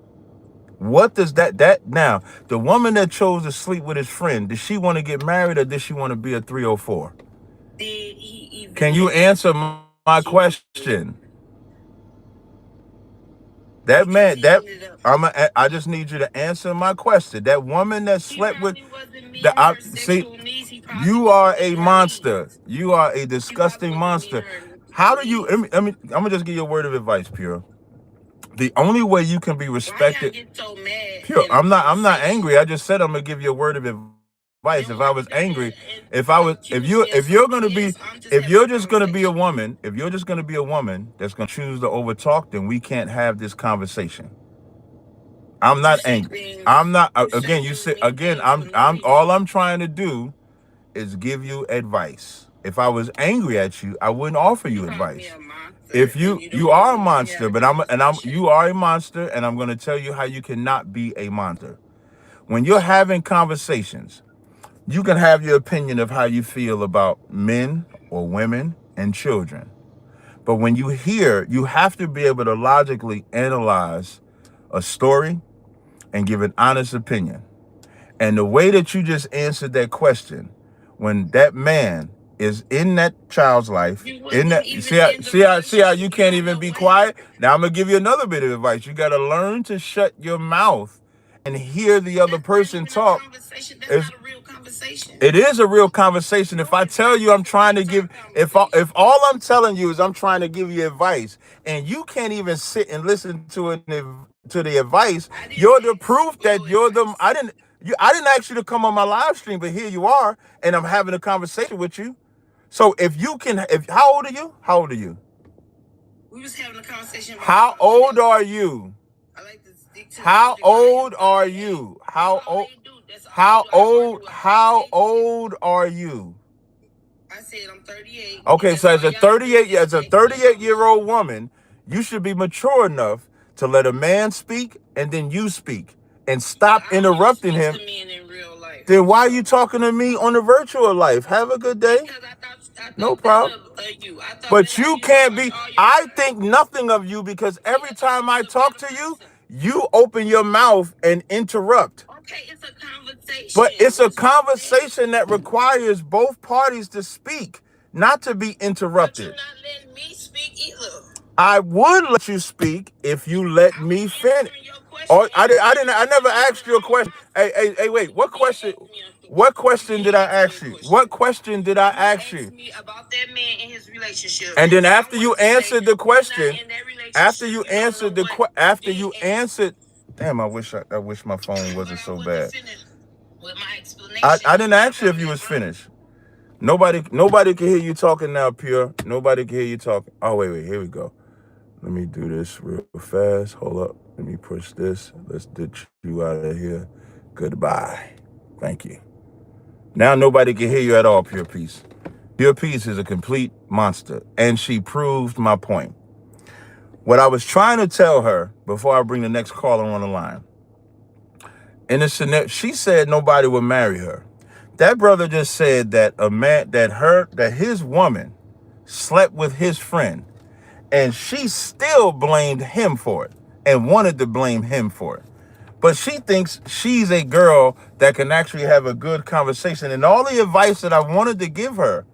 What does that now? The woman that chose to sleep with his friend, did she want to get married or did she want to be a 304? Can you answer my question? I just need you to answer my question. That woman that slept with you are a monster. You are a disgusting monster. How do you I'm gonna just give you a word of advice, Pure. The only way you can be respected. Why y'all get so mad? Pure, I'm not angry. I just said I'm gonna give you a word of advice. If I was angry, if you're just gonna be a woman that's gonna choose to overtalk, then we can't have this conversation. I'm not angry. I'm not I'm all I'm trying to do is give you advice. If I was angry at you, I wouldn't offer you advice. If you are a monster, but you are a monster, and I'm going to tell you how you cannot be a monster. When you're having conversations, you can have your opinion of how you feel about men or women and children. But when you have to be able to logically analyze a story and give an honest opinion. And the way that you just answered that question, when that man is in that child's life, see how you can't even be quiet. Now I'm gonna give you another bit of advice. You gotta learn to shut your mouth and hear the other person talk. That's not a real conversation. It is a real conversation. If I tell you I'm trying to give, if all I'm telling you is I'm trying to give you advice, and you can't even sit and listen to the advice, you're the proof that you're the. I didn't ask you to come on my live stream, but here you are, and I'm having a conversation with you. So how old are you? How old are you? We was having a conversation about how old are you? I like to stick to how old are you? How old are you? I said I'm 38. Okay, so as a 38-year-old woman, you should be mature enough to let a man speak and then you speak and stop interrupting him. Then why are you talking to me on the virtual life? Have a good day. No problem. But you can't be. I think nothing of you because every time I talk to you, you open your mouth and interrupt. Okay, it's a conversation. But it's a conversation that requires both parties to speak, not to be interrupted. But you're not letting me speak either. I would let you speak if you let me finish. Oh, I never asked you a question. Hey, wait. What question did I ask you? What question did I ask you? Me about that man and his relationship. And then after you answered the question, damn, I wish my phone wasn't so bad. I didn't ask you if you was finished. Nobody can hear you talking now, Pure. Nobody can hear you talking. Oh, wait, here we go. Let me do this real fast. Hold up. Let me push this. Let's ditch you out of here. Goodbye. Thank you. Now nobody can hear you at all, Pure Peace. Pure Peace is a complete monster. And she proved my point. What I was trying to tell her before I bring the next caller on the line. In the scenario, she said nobody would marry her. That brother just said that that his woman slept with his friend. And she still blamed him for it and wanted to blame him for it. But she thinks she's a girl that can actually have a good conversation. And all the advice that I wanted to give her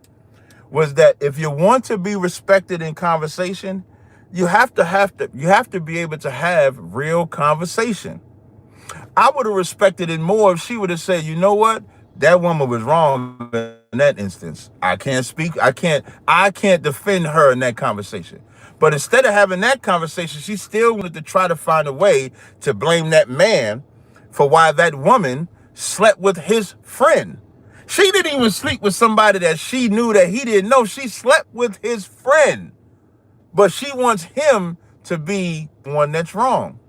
was that if you want to be respected in conversation, you have to be able to have real conversation. I would have respected it more if she would have said, you know what? That woman was wrong in that instance. I can't defend her in that conversation. But instead of having that conversation, she still wanted to try to find a way to blame that man for why that woman slept with his friend. She didn't even sleep with somebody that she knew that he didn't know. She slept with his friend. But she wants him to be one that's wrong.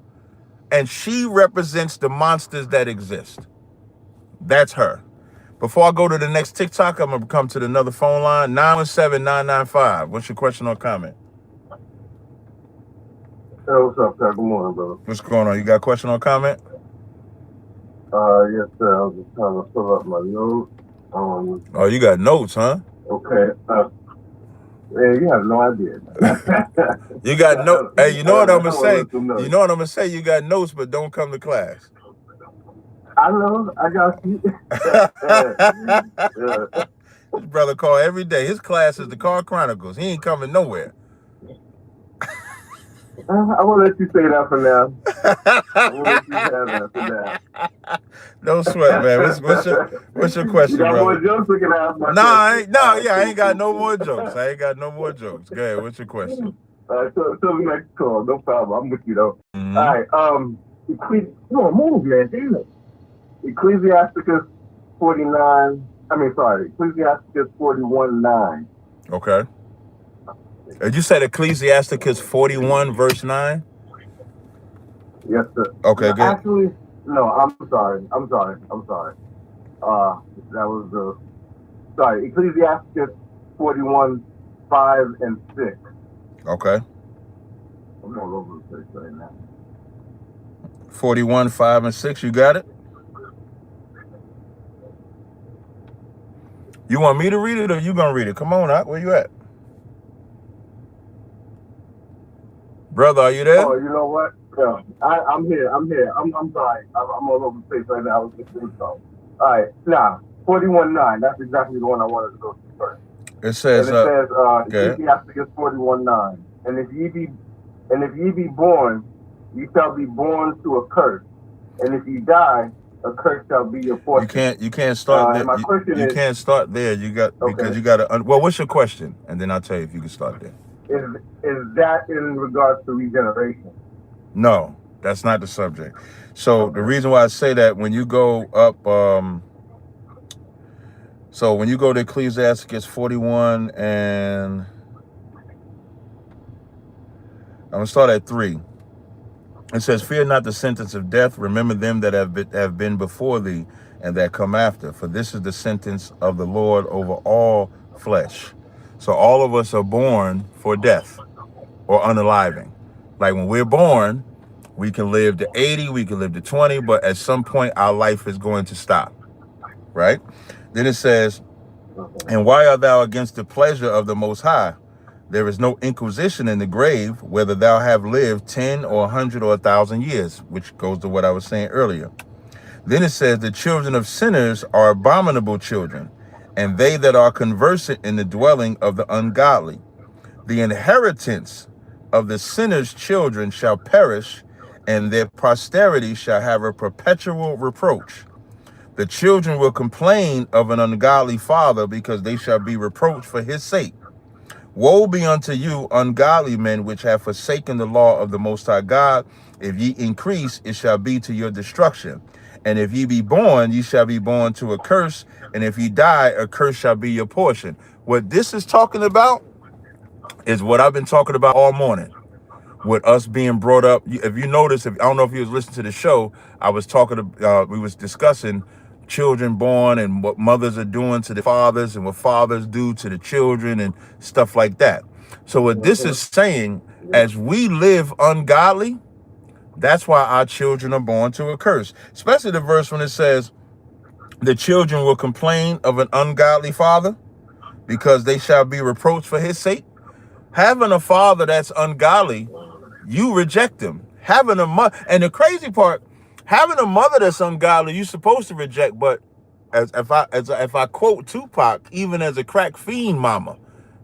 And she represents the monsters that exist. That's her. Before I go to the next TikTok, I'm going to come to another phone line. 917-995. What's your question or comment? Hey, what's up, sir? Good morning, brother. What's going on? You got a question or comment? Yes, sir. I was just trying to fill up my notes. Oh, you got notes, huh? Okay. Man, you have no idea. You got notes. Hey, you know what I'm going to say? You know what I'm going to say? You got notes, but don't come to class. I know. I got you. His brother call every day. His class is the Car Chronicles. He ain't coming nowhere. I will let you say that for now. I will let you have that for now. Don't sweat, man. What's your question, you got brother? more jokes we can ask my I ain't got no more jokes. I ain't got no more jokes. Go ahead. What's your question? All right, so the next call. No problem. I'm with you, though. Mm-hmm. All right. Move, man. Damn it. Ecclesiasticus 49. Ecclesiasticus 41:9. Okay. You said Ecclesiasticus 41 verse 9? Yes, sir. Okay, good. Actually, no, I'm sorry. That was Ecclesiasticus 41:5 and 6. Okay. I'm all over the place right now. 41, 5, and 6, you got it? You want me to read it or you gonna read it? Come on out. Where you at? Brother, are you there? Oh, you know what? Yeah, I'm here. I'm sorry. I'm all over the place right now. I was just doing something. All right. 41:9. That's exactly the one I wanted to go to first. It says, Ecclesiasticus 41:9. And if ye be born, ye shall be born to a curse. And if ye die, a curse shall be your portion. You can't start there. My question you can't start there. You got because you got to. Well, what's your question? And then I'll tell you if you can start there. Is that in regards to regeneration? No, that's not the subject. So the reason why I say that, when you go up, so when you go to Ecclesiasticus 41, and I'm gonna start at 3. It says, "Fear not the sentence of death. Remember them that have been before thee, and that come after. For this is the sentence of the Lord over all flesh." So all of us are born for death or unaliving. Like when we're born, we can live to 80, we can live to 20, but at some point our life is going to stop, right? Then it says, "And why art thou against the pleasure of the Most High? There is no inquisition in the grave, whether thou have lived 10 or 100 or 1,000 years," which goes to what I was saying earlier. Then it says, "The children of sinners are abominable children, and they that are conversant in the dwelling of the ungodly. The inheritance of the sinners' children shall perish, and their posterity shall have a perpetual reproach. The children will complain of an ungodly father, because they shall be reproached for his sake. Woe be unto you, ungodly men, which have forsaken the law of the Most High God. If ye increase, it shall be to your destruction. And if ye be born, ye shall be born to a curse. And if ye die, a curse shall be your portion." What this is talking about is what I've been talking about all morning, with us being brought up. If you notice, I don't know if you was listening to the show, I was we was discussing children born and what mothers are doing to the fathers and what fathers do to the children and stuff like that. So what this is saying, as we live ungodly, that's why our children are born to a curse. Especially the verse when it says, "The children will complain of an ungodly father, because they shall be reproached for his sake." Having a father that's ungodly, you reject him. Having a mother, and the crazy part, Having a mother that's ungodly, you're supposed to reject. But if I quote Tupac, even as a crack fiend mama,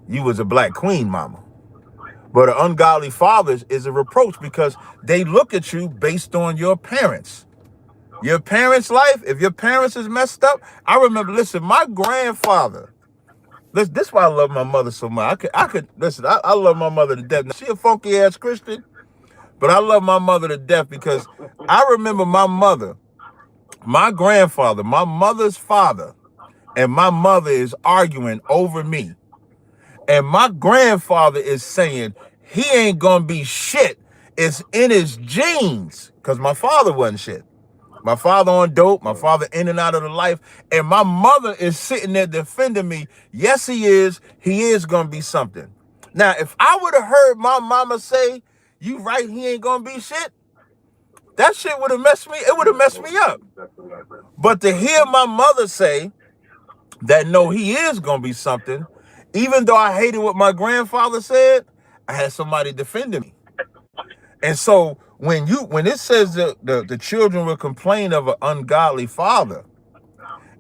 you was a black queen mama. But an ungodly father is a reproach because they look at you based on your parents. Your parents' life, if your parents is messed up, I remember, listen, my grandfather, this is why I love my mother so much. Listen, I love my mother to death. Now, she a funky ass Christian, but I love my mother to death because I remember my mother, my grandfather, my mother's father, and my mother is arguing over me. And my grandfather is saying he ain't gonna be shit. It's in his genes. Because my father wasn't shit. My father on dope, my father in and out of the life. And my mother is sitting there defending me. Yes, he is. He is gonna be something. Now, if I would have heard my mama say, you right, he ain't gonna be shit, that shit would have messed me, it would have messed me up. But to hear my mother say that no, he is gonna be something, even though I hated what my grandfather said, I had somebody defending me. And so when it says that the children will complain of an ungodly father,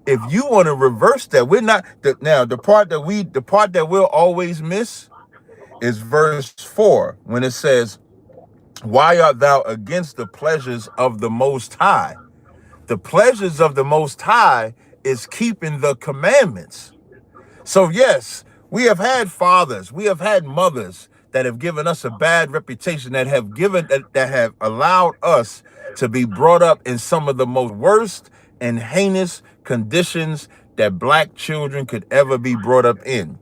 if you want to reverse that, we're not the part that we'll always miss is verse 4 when it says, why art thou against the pleasures of the Most High? The pleasures of the Most High is keeping the commandments. So yes, we have had fathers, we have had mothers that have given us a bad reputation, that have allowed us to be brought up in some of the most worst and heinous conditions that black children could ever be brought up in.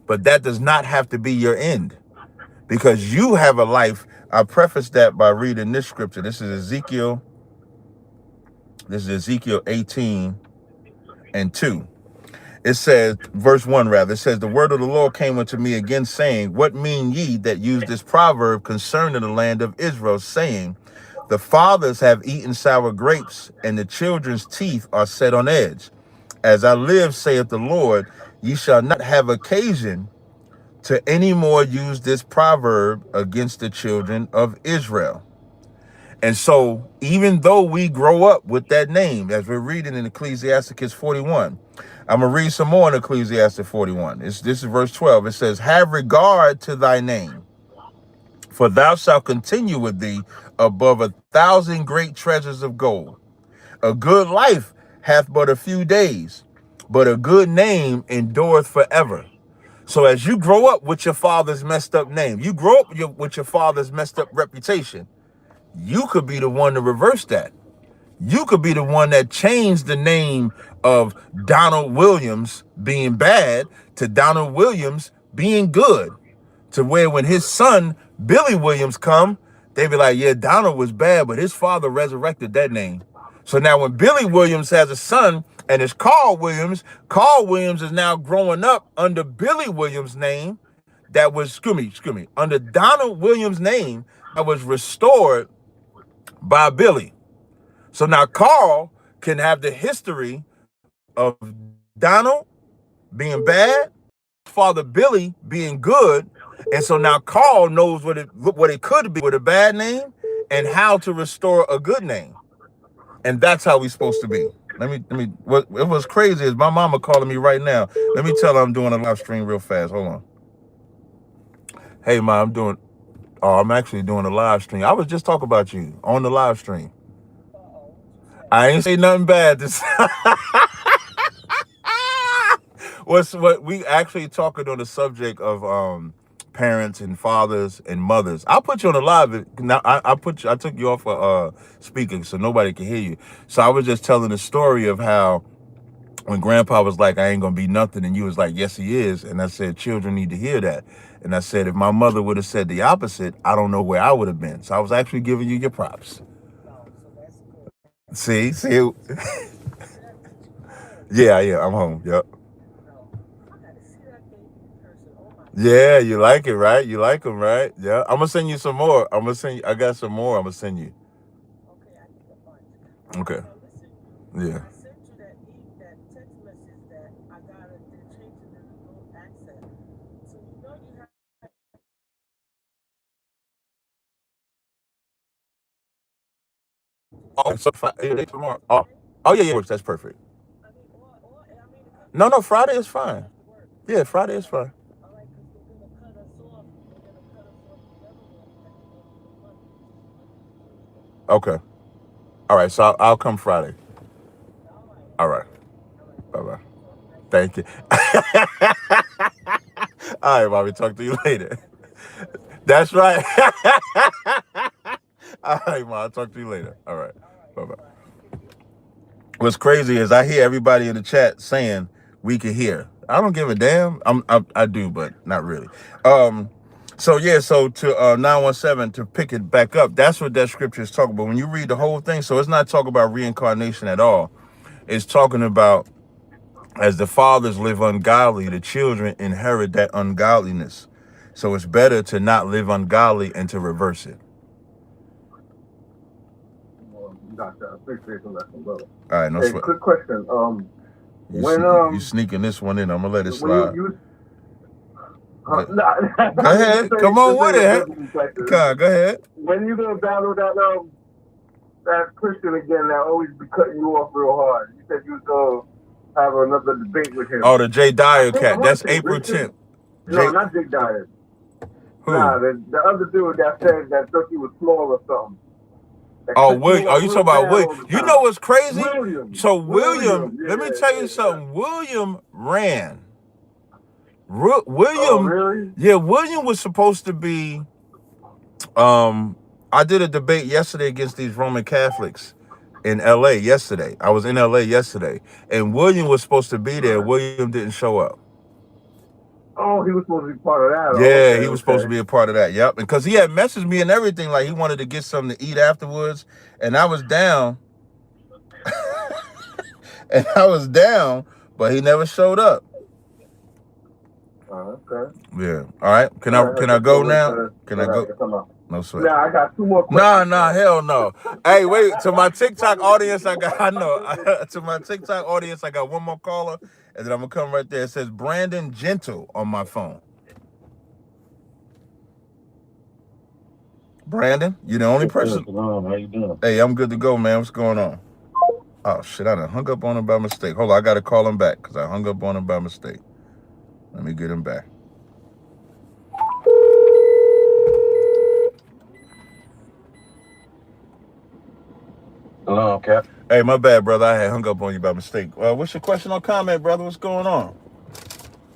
But that does not have to be your end, because you have a life. I preface that by reading this scripture. This is Ezekiel 18:2. It says, verse 1 rather, it says, the word of the Lord came unto me again, saying, what mean ye that use this proverb concerning the land of Israel, saying, the fathers have eaten sour grapes, and the children's teeth are set on edge. As I live, saith the Lord, ye shall not have occasion to any more use this proverb against the children of Israel. And so even though we grow up with that name, as we're reading in Ecclesiasticus 41, I'm going to read some more in Ecclesiastes 41. This is verse 12. It says, have regard to thy name, for thou shalt continue with thee above 1,000 great treasures of gold. A good life hath but a few days, but a good name endureth forever. So as you grow up with your father's messed up name, you grow up with your father's messed up reputation, you could be the one to reverse that. You could be the one that changed the name of Donald Williams being bad to Donald Williams being good, to where when his son Billy Williams come, they be like, yeah, Donald was bad, but his father resurrected that name. So now when Billy Williams has a son and it's Carl Williams is now growing up under Billy Williams' name that was, under Donald Williams' name that was restored by Billy. So now Carl can have the history of Donald being bad, father Billy being good, and so now Carl knows what it could be with a bad name and how to restore a good name. And that's how we're supposed to be. What was crazy is my mama calling me right now. Let me tell her I'm doing a live stream real fast. Hold on. Hey, Ma, I'm actually doing a live stream. I was just talking about you on the live stream. I ain't say nothing bad. What we actually talking on the subject of parents and fathers and mothers. I'll put you on the live. Now I took you off of speaking so nobody can hear you. So I was just telling the story of how when Grandpa was like, I ain't gonna be nothing, and you was like, yes he is. And I said, children need to hear that. And I said, if my mother would have said the opposite, I don't know where I would have been. So I was actually giving you your props. See? Yeah, I'm home. Yep. Yeah, you like it, right? You like them, right? Yeah. I'm gonna send you some more. I got some more I'm gonna send you. Okay. Yeah. Oh, so Friday tomorrow. Oh yeah, works. That's perfect. No, Friday is fine. Yeah, Friday is fine. Okay. All right. So I'll come Friday. All right. Bye bye. Thank you. All right, Bobby. Talk to you later. That's right. All right, Mom. I'll talk to you later. All right. Bye bye. What's crazy is I hear everybody in the chat saying we can hear. I don't give a damn. I do, but not really. So yeah, so to 917 to pick it back up, that's what that scripture is talking about. When you read the whole thing, so it's not talking about reincarnation at all. It's talking about as the fathers live ungodly, the children inherit that ungodliness. So it's better to not live ungodly and to reverse it. Gotcha. Appreciate the lesson, brother. All right, no Hey, sweat. quick question. You sneaking this one in? I'm gonna let it slide. Go ahead. Come on with it. Go ahead. When you gonna battle that Christian again that always be cutting you off real hard? You said you was gonna have another debate with him. Oh, the Jay Dyer cat. That's April 10th. No, not Jay Dyer. Who? Nah, the other dude that said that thought he was small or something. Oh, William. Oh, you talking about William? You know what's crazy? William. So William, Yeah, let me tell you something. William ran. William, oh, really? Yeah, William was supposed to be. I did a debate yesterday against these Roman Catholics in LA yesterday. I was in LA yesterday, and William was supposed to be there. William didn't show up. Oh, he was supposed to be part of that. Yeah, okay, he was supposed to be a part of that. Yep, because he had messaged me and everything, like he wanted to get something to eat afterwards, and I was down. But he never showed up. Okay. Yeah. All right. Can I go now? Can I go? No sweat. Nah, I got two more questions. Nah, hell no. Hey, wait. To my TikTok audience, I know. To my TikTok audience, I got one more caller, and then I'm gonna come right there. It says Brandon Gentle on my phone. Brandon, you the only person. How you doing? Hey, I'm good to go, man. What's going on? Oh shit, I done hung up on him by mistake. Hold on, I gotta call him back because I hung up on him by mistake. Let me get him back. Hello, Cap. Hey, my bad, brother. I had hung up on you by mistake. What's your question or comment, brother? What's going on?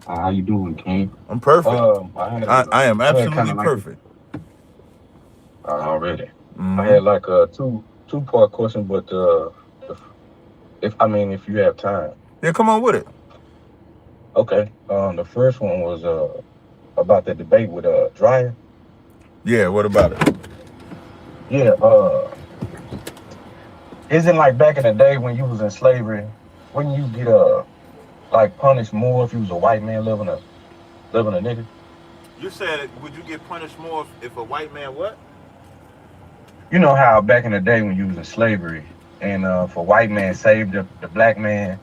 How you doing, King? I'm perfect. I am absolutely perfect. Already. Mm-hmm. I had like a two-part question, but if you have time. Yeah, come on with it. Okay. The first one was about the debate with Dryer. Yeah, what about it? Yeah, isn't like back in the day when you was in slavery, wouldn't you get like punished more if you was a white man living a nigga? You said, would you get punished more if a white man what? You know how back in the day when you was in slavery and if a white man saved the black man,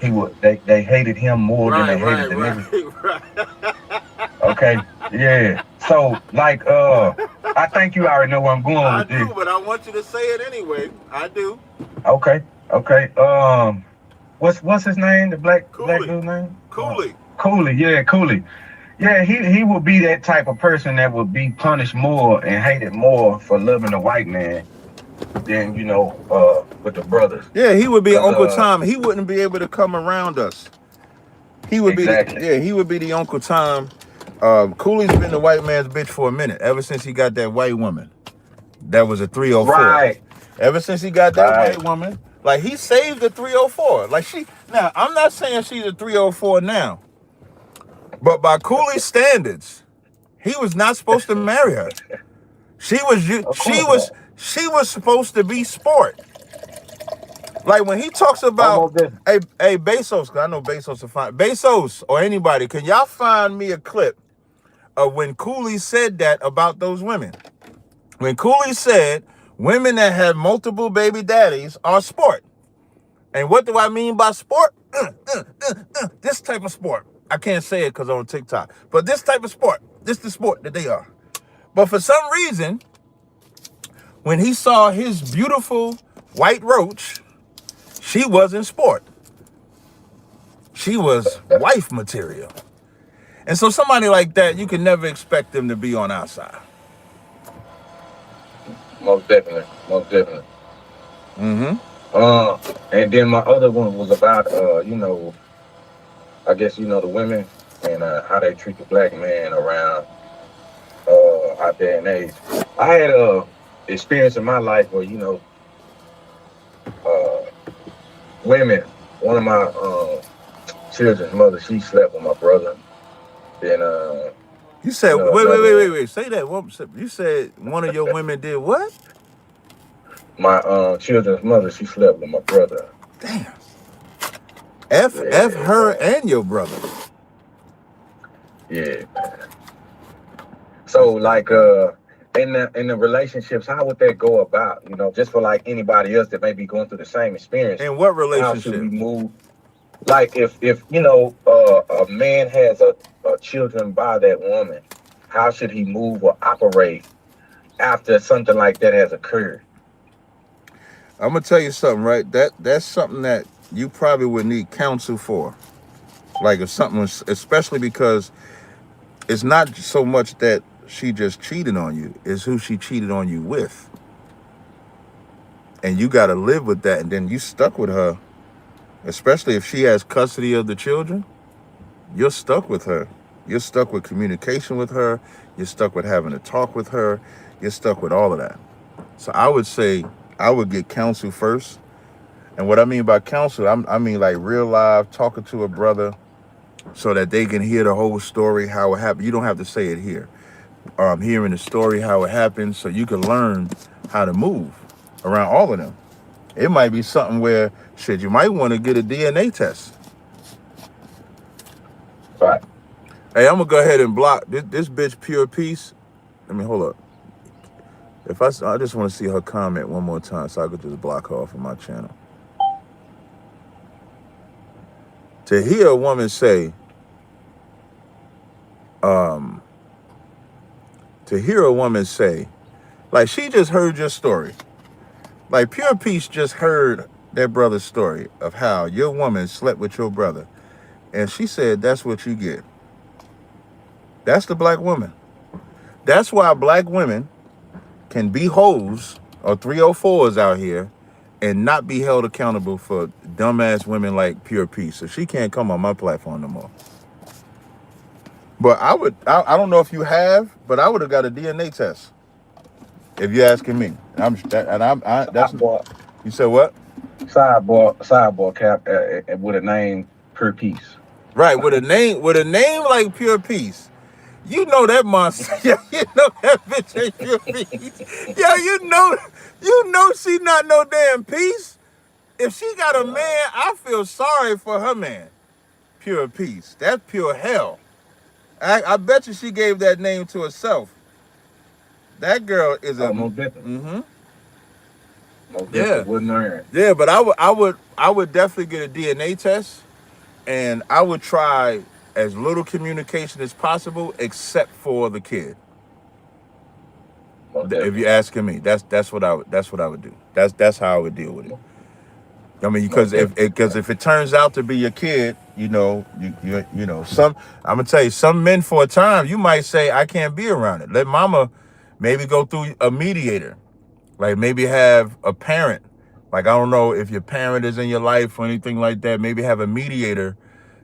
they hated him more than they hated the nigga. Right. Okay, yeah. So like I think you already know where I'm going with this. I do, but I want you to say it anyway. I do. Okay. What's his name? The black dude's name? Cooley. Cooley. Yeah, he would be that type of person that would be punished more and hated more for loving a white man than, with the brothers. Yeah, he would be Uncle Tom. He wouldn't be able to come around us. He would be the Uncle Tom. Cooley's been the white man's bitch for a minute, ever since he got that white woman. That was a 304. Right. Ever since he got that white woman, like he saved the 304. Now, I'm not saying she's a 304 now. But by Cooley's standards, he was not supposed to marry her. She was supposed to be sport. Like when he talks about hey Bezos, because I know Bezos will find Bezos or anybody, can y'all find me a clip of when Cooley said that about those women? When Cooley said women that have multiple baby daddies are sport. And what do I mean by sport? This type of sport. I can't say it because I'm on TikTok. But this type of sport, this is the sport that they are. But for some reason, when he saw his beautiful White Roach, she wasn't sport. She was wife material. And so somebody like that, you can never expect them to be on our side. Most definitely. Most definitely. Mm-hmm. And then my other one was about, you know, I guess, you know, the women and how they treat the black man around our day and age. I had a experience in my life where, you know, women, one of my children's mother, she slept with my brother. Then You said, you know, wait. Say that. You said one of your women did what? my children's mother, she slept with my brother. Damn. F her and your brother. Yeah. So like in the relationships, how would that go about? You know, just for like anybody else that may be going through the same experience. In what How should relationship? we move? Like if you know a man has a children by that woman, how should he move or operate after something like that has occurred? I'm gonna tell you something, right? That's something that you probably would need counsel for. Like if something was, especially because it's not so much that she just cheated on you, it's who she cheated on you with. And you gotta live with that, and then you stuck with her, especially if she has custody of the children, you're stuck with her. You're stuck with communication with her, you're stuck with having a talk with her, you're stuck with all of that. So I would say I would get counsel first. And what I mean by counsel, I mean like real live, talking to a brother so that they can hear the whole story, how it happened. You don't have to say it here. Hearing the story, how it happened, so you can learn how to move around all of them. It might be something where, shit, you might want to get a DNA test. Right. Hey, I'm going to go ahead and block this bitch Pure Peace. Let me hold up. If I just want to see her comment one more time so I could just block her off of my channel. To hear a woman say, like she just heard your story. Like Pure Peace just heard that brother's story of how your woman slept with your brother. And she said, that's what you get. That's the black woman. That's why black women can be hoes or 304s out here and not be held accountable for dumbass women like Pure Peace. So she can't come on my platform no more. But I don't know if you have, but I would have got a DNA test. If you're asking me. You said what? Sidebar cap with a name Pure Peace. Right, with a name like Pure Peace. You know that monster. Yeah, you know that bitch ain't Pure Peace. Yeah, you know she not no damn peace. If she got a man, I feel sorry for her man. Pure Peace. That's pure hell. I bet you she gave that name to herself. That girl is a most definitely. Mm-hmm. Most definitely wouldn't learn. Yeah, but I would definitely get a DNA test, and I would try as little communication as possible, except for the kid. If you're asking me, that's what I would do. That's how I would deal with it. I mean, because if it turns out to be your kid, you know, you know, I'm gonna tell you, some men for a time, you might say, I can't be around it. Let mama maybe go through a mediator, like maybe have a parent. Like, I don't know if your parent is in your life or anything like that. Maybe have a mediator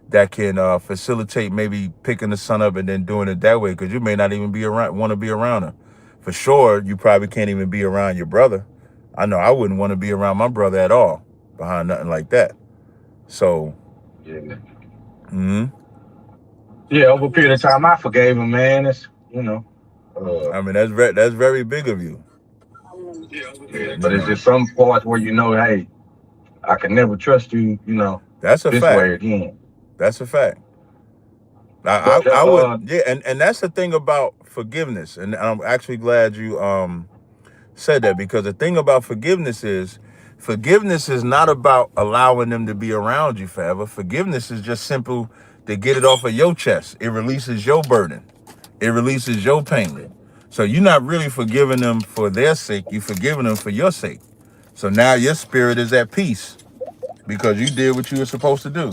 that can facilitate maybe picking the son up and then doing it that way, because you may not even want to be around her. For sure, you probably can't even be around your brother. I know I wouldn't want to be around my brother at all behind nothing like that. So, yeah. Yeah, over a period of time, I forgave him, man. It's, you know. I mean, that's very big of you. Yeah, but it's just some parts where you know, hey, I can never trust you, you know. That's a this fact. way again. That's a fact. I would, yeah, and that's the thing about forgiveness, and I'm actually glad you said that, because the thing about forgiveness is not about allowing them to be around you forever. Forgiveness is just simple to get it off of your chest. It releases your burden. It releases your pain. So you're not really forgiving them for their sake. You're forgiving them for your sake. So now your spirit is at peace because you did what you were supposed to do.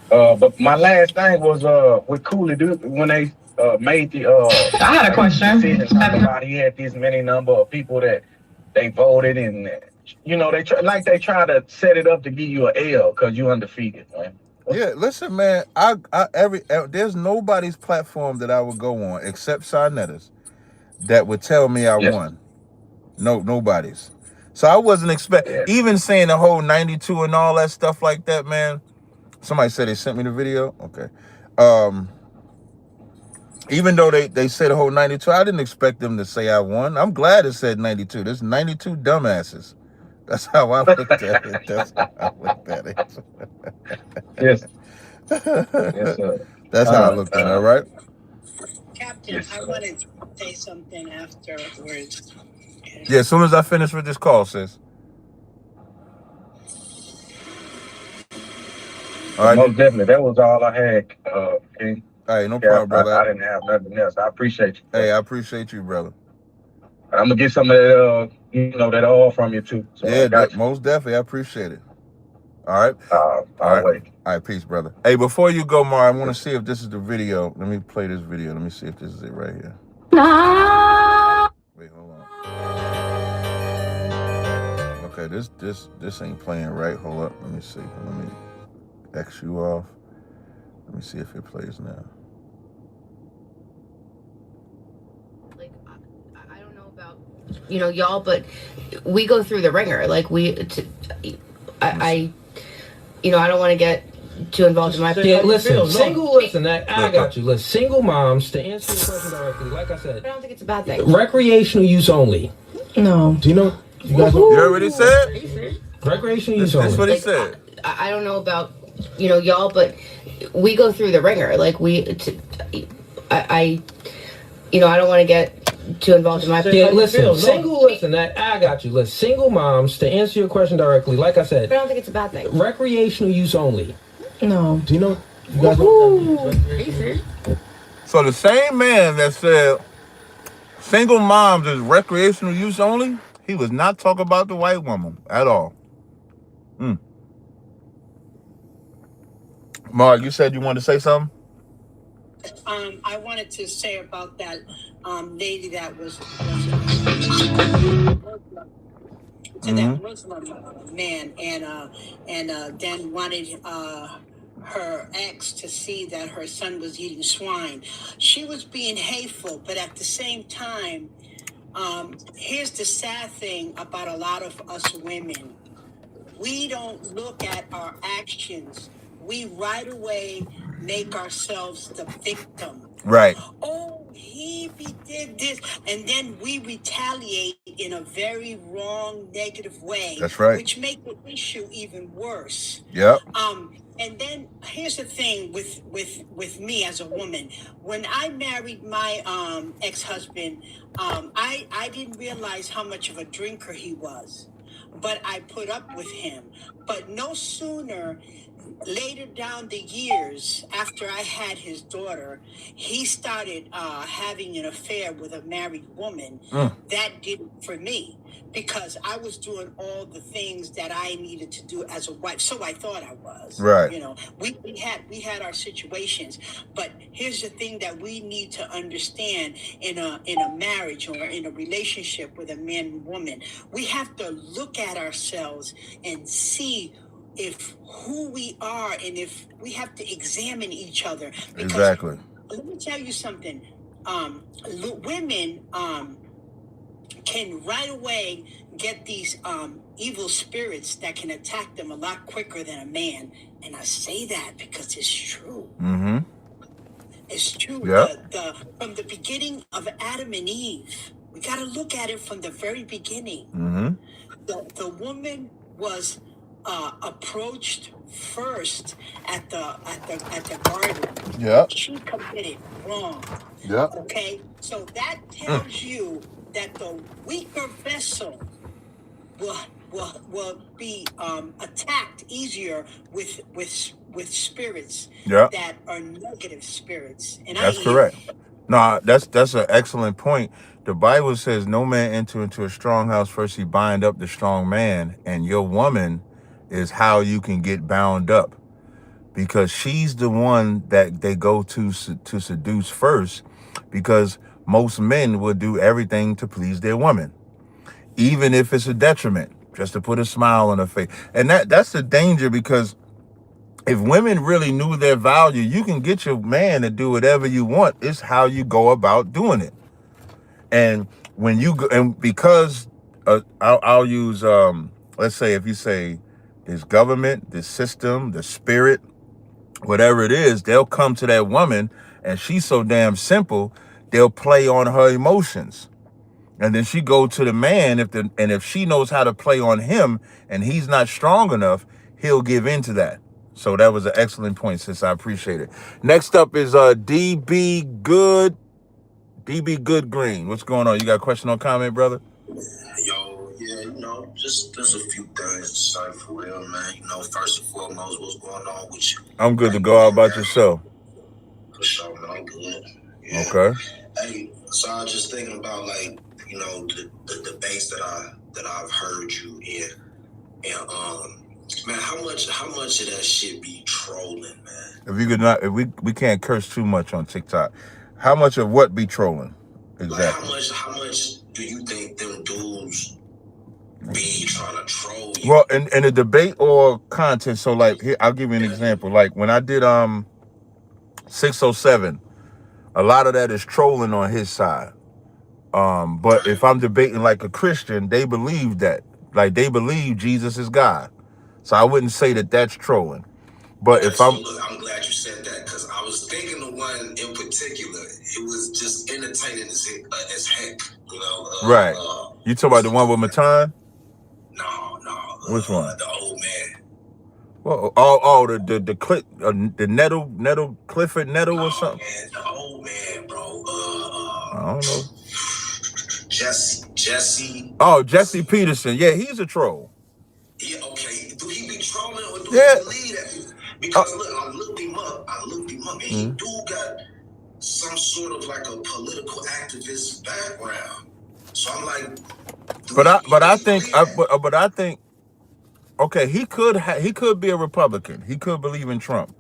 But my last thing was with Cooley Dude when they made the I had a question. decision talking about he had this many number of people that they voted and they try to set it up to give you an L because you undefeated, man. Yeah, listen, man. There's nobody's platform that I would go on except Sinetta's that would tell me I won. No, nobody's. So I wasn't expecting, even saying the whole 92 and all that stuff like that, man. Somebody said they sent me the video. Okay. Even though they said the whole 92, I didn't expect them to say I won. I'm glad it said 92. There's 92 dumbasses. That's how I looked at it. That's how I looked at it. Yes. Yes, sir. That's how I looked at it, all right? Captain, yes, I wanted to say something afterwards. Okay. Yeah, as soon as I finish with this call, sis. All right. Most definitely. That was all I had, King. All right, no problem, brother. I didn't have nothing else. I appreciate you. Hey, I appreciate you, brother. I'm gonna get some of that, that oil from you too. So yeah, most definitely. I appreciate it. All right. All right. All right, peace, brother. Hey, before you go, Mar, I want to see if this is the video. Let me play this video. Let me see if this is it right here. Wait, hold on. Okay, this ain't playing right. Hold up. Let me see. Let me X you off. Let me see if it plays now. Like, I don't know about, y'all, but we go through the ringer. Like, I don't want to get too involved in my... Yeah, listen, I got you. Listen, single moms, to answer your question directly, like I said... I don't think it's a bad thing. Recreational use only. No. Do you know? You guys know? You heard what he said? Recreational use only. That's what he said. I don't know about, y'all, but we go through the ringer. Like, I don't want to get too involved in my... Yeah, listen, I got you. Listen, single moms, to answer your question directly, like I said... I don't think it's a bad thing. Recreational use only. No. Do you know? You guys know? So the same man that said single moms is recreational use only, he was not talking about the white woman at all. Mark, you said you wanted to say something? I wanted to say about that lady that was that Muslim man and then wanted her ex to see that her son was eating swine. She was being hateful, but at the same time, here's the sad thing about a lot of us women. We don't look at our actions. We right away make ourselves the victim. Right. Oh, he did this. And then we retaliate in a very wrong, negative way. That's right. Which make the issue even worse. Yep. And then here's the thing with me as a woman. When I married my ex-husband, I didn't realize how much of a drinker he was. But I put up with him. But no sooner... Later down the years, after I had his daughter, he started having an affair with a married woman. That did it for me because I was doing all the things that I needed to do as a wife. So I thought I was. Right. We had our situations, but here's the thing that we need to understand in a marriage or in a relationship with a man and woman. We have to look at ourselves and see if who we are and if we have to examine each other. Because exactly. Let me tell you something. Women can right away get these evil spirits that can attack them a lot quicker than a man. And I say that because it's true. Mm-hmm. It's true. Yep. From the beginning of Adam and Eve, we got to look at it from the very beginning. Mm-hmm. The woman was approached first at the garden. Yeah. She committed wrong. Yeah. Okay. So that tells you that the weaker vessel will be attacked easier with spirits that are negative spirits. And that's correct. No, that's an excellent point. The Bible says, no man enter into a strong house, first he bind up the strong man, and your woman is how you can get bound up, because she's the one that they go to seduce first, because most men will do everything to please their woman, even if it's a detriment, just to put a smile on her face. And that's the danger, because if women really knew their value, you can get your man to do whatever you want. It's how you go about doing it. And when you go, and because I'll use, let's say, if you say this government, this system, the spirit, whatever it is, they'll come to that woman, and she's so damn simple, they'll play on her emotions. And then she go to the man, if she knows how to play on him and he's not strong enough, he'll give into that. So that was an excellent point, sis. I appreciate it. Next up is DB Good Green. What's going on? You got a question or comment, brother? Yo, yeah, just a few things. Sorry for real, man. First and foremost, what's going on with you? I'm good to go. How about yourself? For sure, man. I'm good. Yeah. Okay. Hey, so I was just thinking about the debates that I've heard you in, and man, how much of that shit be trolling, man? If you could not, if we can't curse too much on TikTok, how much of what be trolling? Exactly. Like how much do you think them dudes be trying to troll you? Well, in a debate or content, so like here, I'll give you an example. Like when I did 607, a lot of that is trolling on his side. But if I'm debating like a Christian, they believe that. Like they believe Jesus is God. So I wouldn't say that that's trolling. But if I'm glad you said that, because I was thinking the one in particular, it was just entertaining as heck, right. You talking about the one with Matan? No. Which one? The old man. Well, the Nettle Clifford Nettle or something. Man, the old man, bro. I don't know. Jesse. Oh, Jesse Peterson. Yeah, he's a troll. Yeah, okay. Do he be trolling or do he believe that? Because look, I looked him up, and he do got some sort of like a political activist background. So I'm like, I think, okay, he could be a Republican. He could believe in Trump.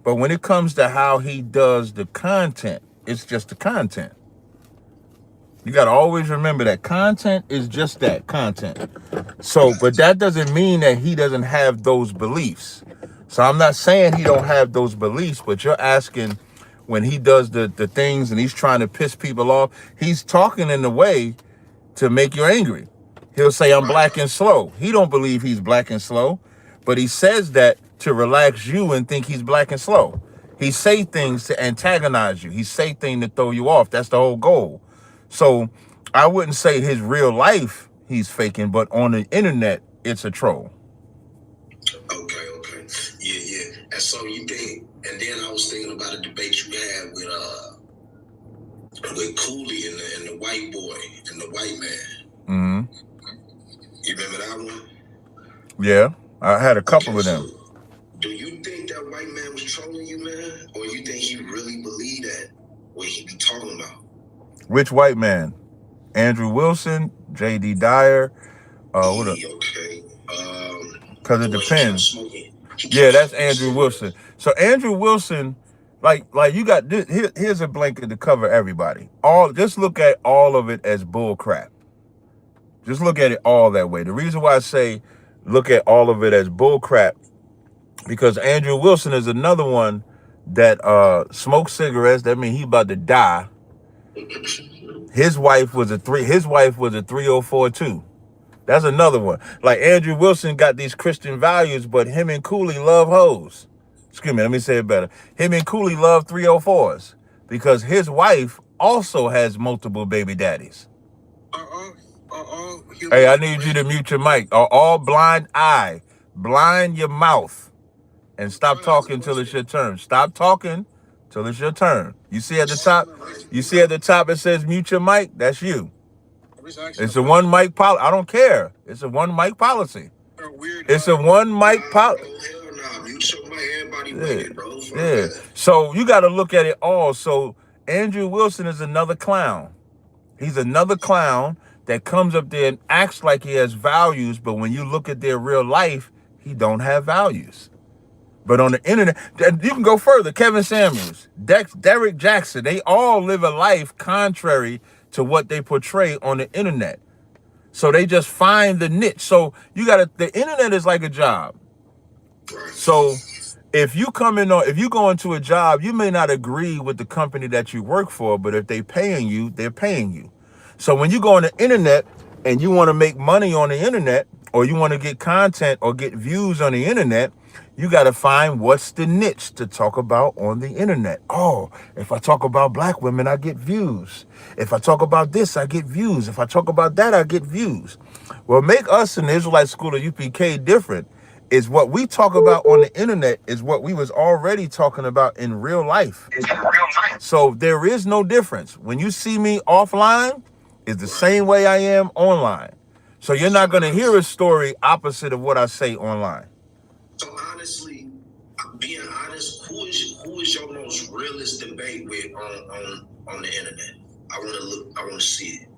But when it comes to how he does the content, it's just the content. You got to always remember that content is just that, content. So, but that doesn't mean that he doesn't have those beliefs. So I'm not saying he don't have those beliefs, but you're asking when he does the things and he's trying to piss people off, he's talking in a way to make you angry. He'll say, I'm black and slow. He don't believe he's black and slow, but he says that to relax you and think he's black and slow. He say things to antagonize you. He say things to throw you off. That's the whole goal. So I wouldn't say his real life he's faking, but on the internet, it's a troll. Okay. Yeah. And so you think, and then I was thinking about a debate you had with Cooley and the white boy and the white man. You remember that one? Yeah, I had a couple of them. Do you think that white man was trolling you, man? Or you think he really believed that, what he be talking about? Which white man? Andrew Wilson, J.D. Dyer. What up? Okay. Because it depends. Yeah, that's Andrew Wilson. So Andrew Wilson, like you got this, here's a blanket to cover everybody. Just look at all of it as bull crap. Just look at it all that way. The reason why I say look at all of it as bull crap, because Andrew Wilson is another one that smoked cigarettes. That means he about to die. His wife was a 304 too. That's another one. Like Andrew Wilson got these Christian values, but him and Cooley love hoes. Excuse me, let me say it better. Him and Cooley love 304s because his wife also has multiple baby daddies. Hey, I need you to mute your mic. All blind eye, blind your mouth, and stop talking till it's your turn. Stop talking till it's your turn. You see at the top? You see at the top it says mute your mic? That's you. It's a one mic policy. I don't care. It's a one mic policy. It's a one mic policy. Yeah. So you got to look at it all. So Andrew Wilson is another clown. He's another clown that comes up there and acts like he has values, but when you look at their real life, he don't have values. But on the internet, you can go further. Kevin Samuels, Derek Jackson, they all live a life contrary to what they portray on the internet. So they just find the niche. So the internet is like a job. So if you go into a job, you may not agree with the company that you work for, but if they're paying you, they're paying you. So when you go on the internet and you want to make money on the internet, or you want to get content or get views on the internet, you got to find what's the niche to talk about on the internet. Oh, if I talk about black women, I get views. If I talk about this, I get views. If I talk about that, I get views. Well, make us in the Israelite School of UPK different is what we talk about on the internet is what we was already talking about in real life. So there is no difference. When you see me offline, it's the same way I am online. So you're not going to hear a story opposite of what I say online. So honestly, being honest, who is your most realist debate with on the internet? I want to see it.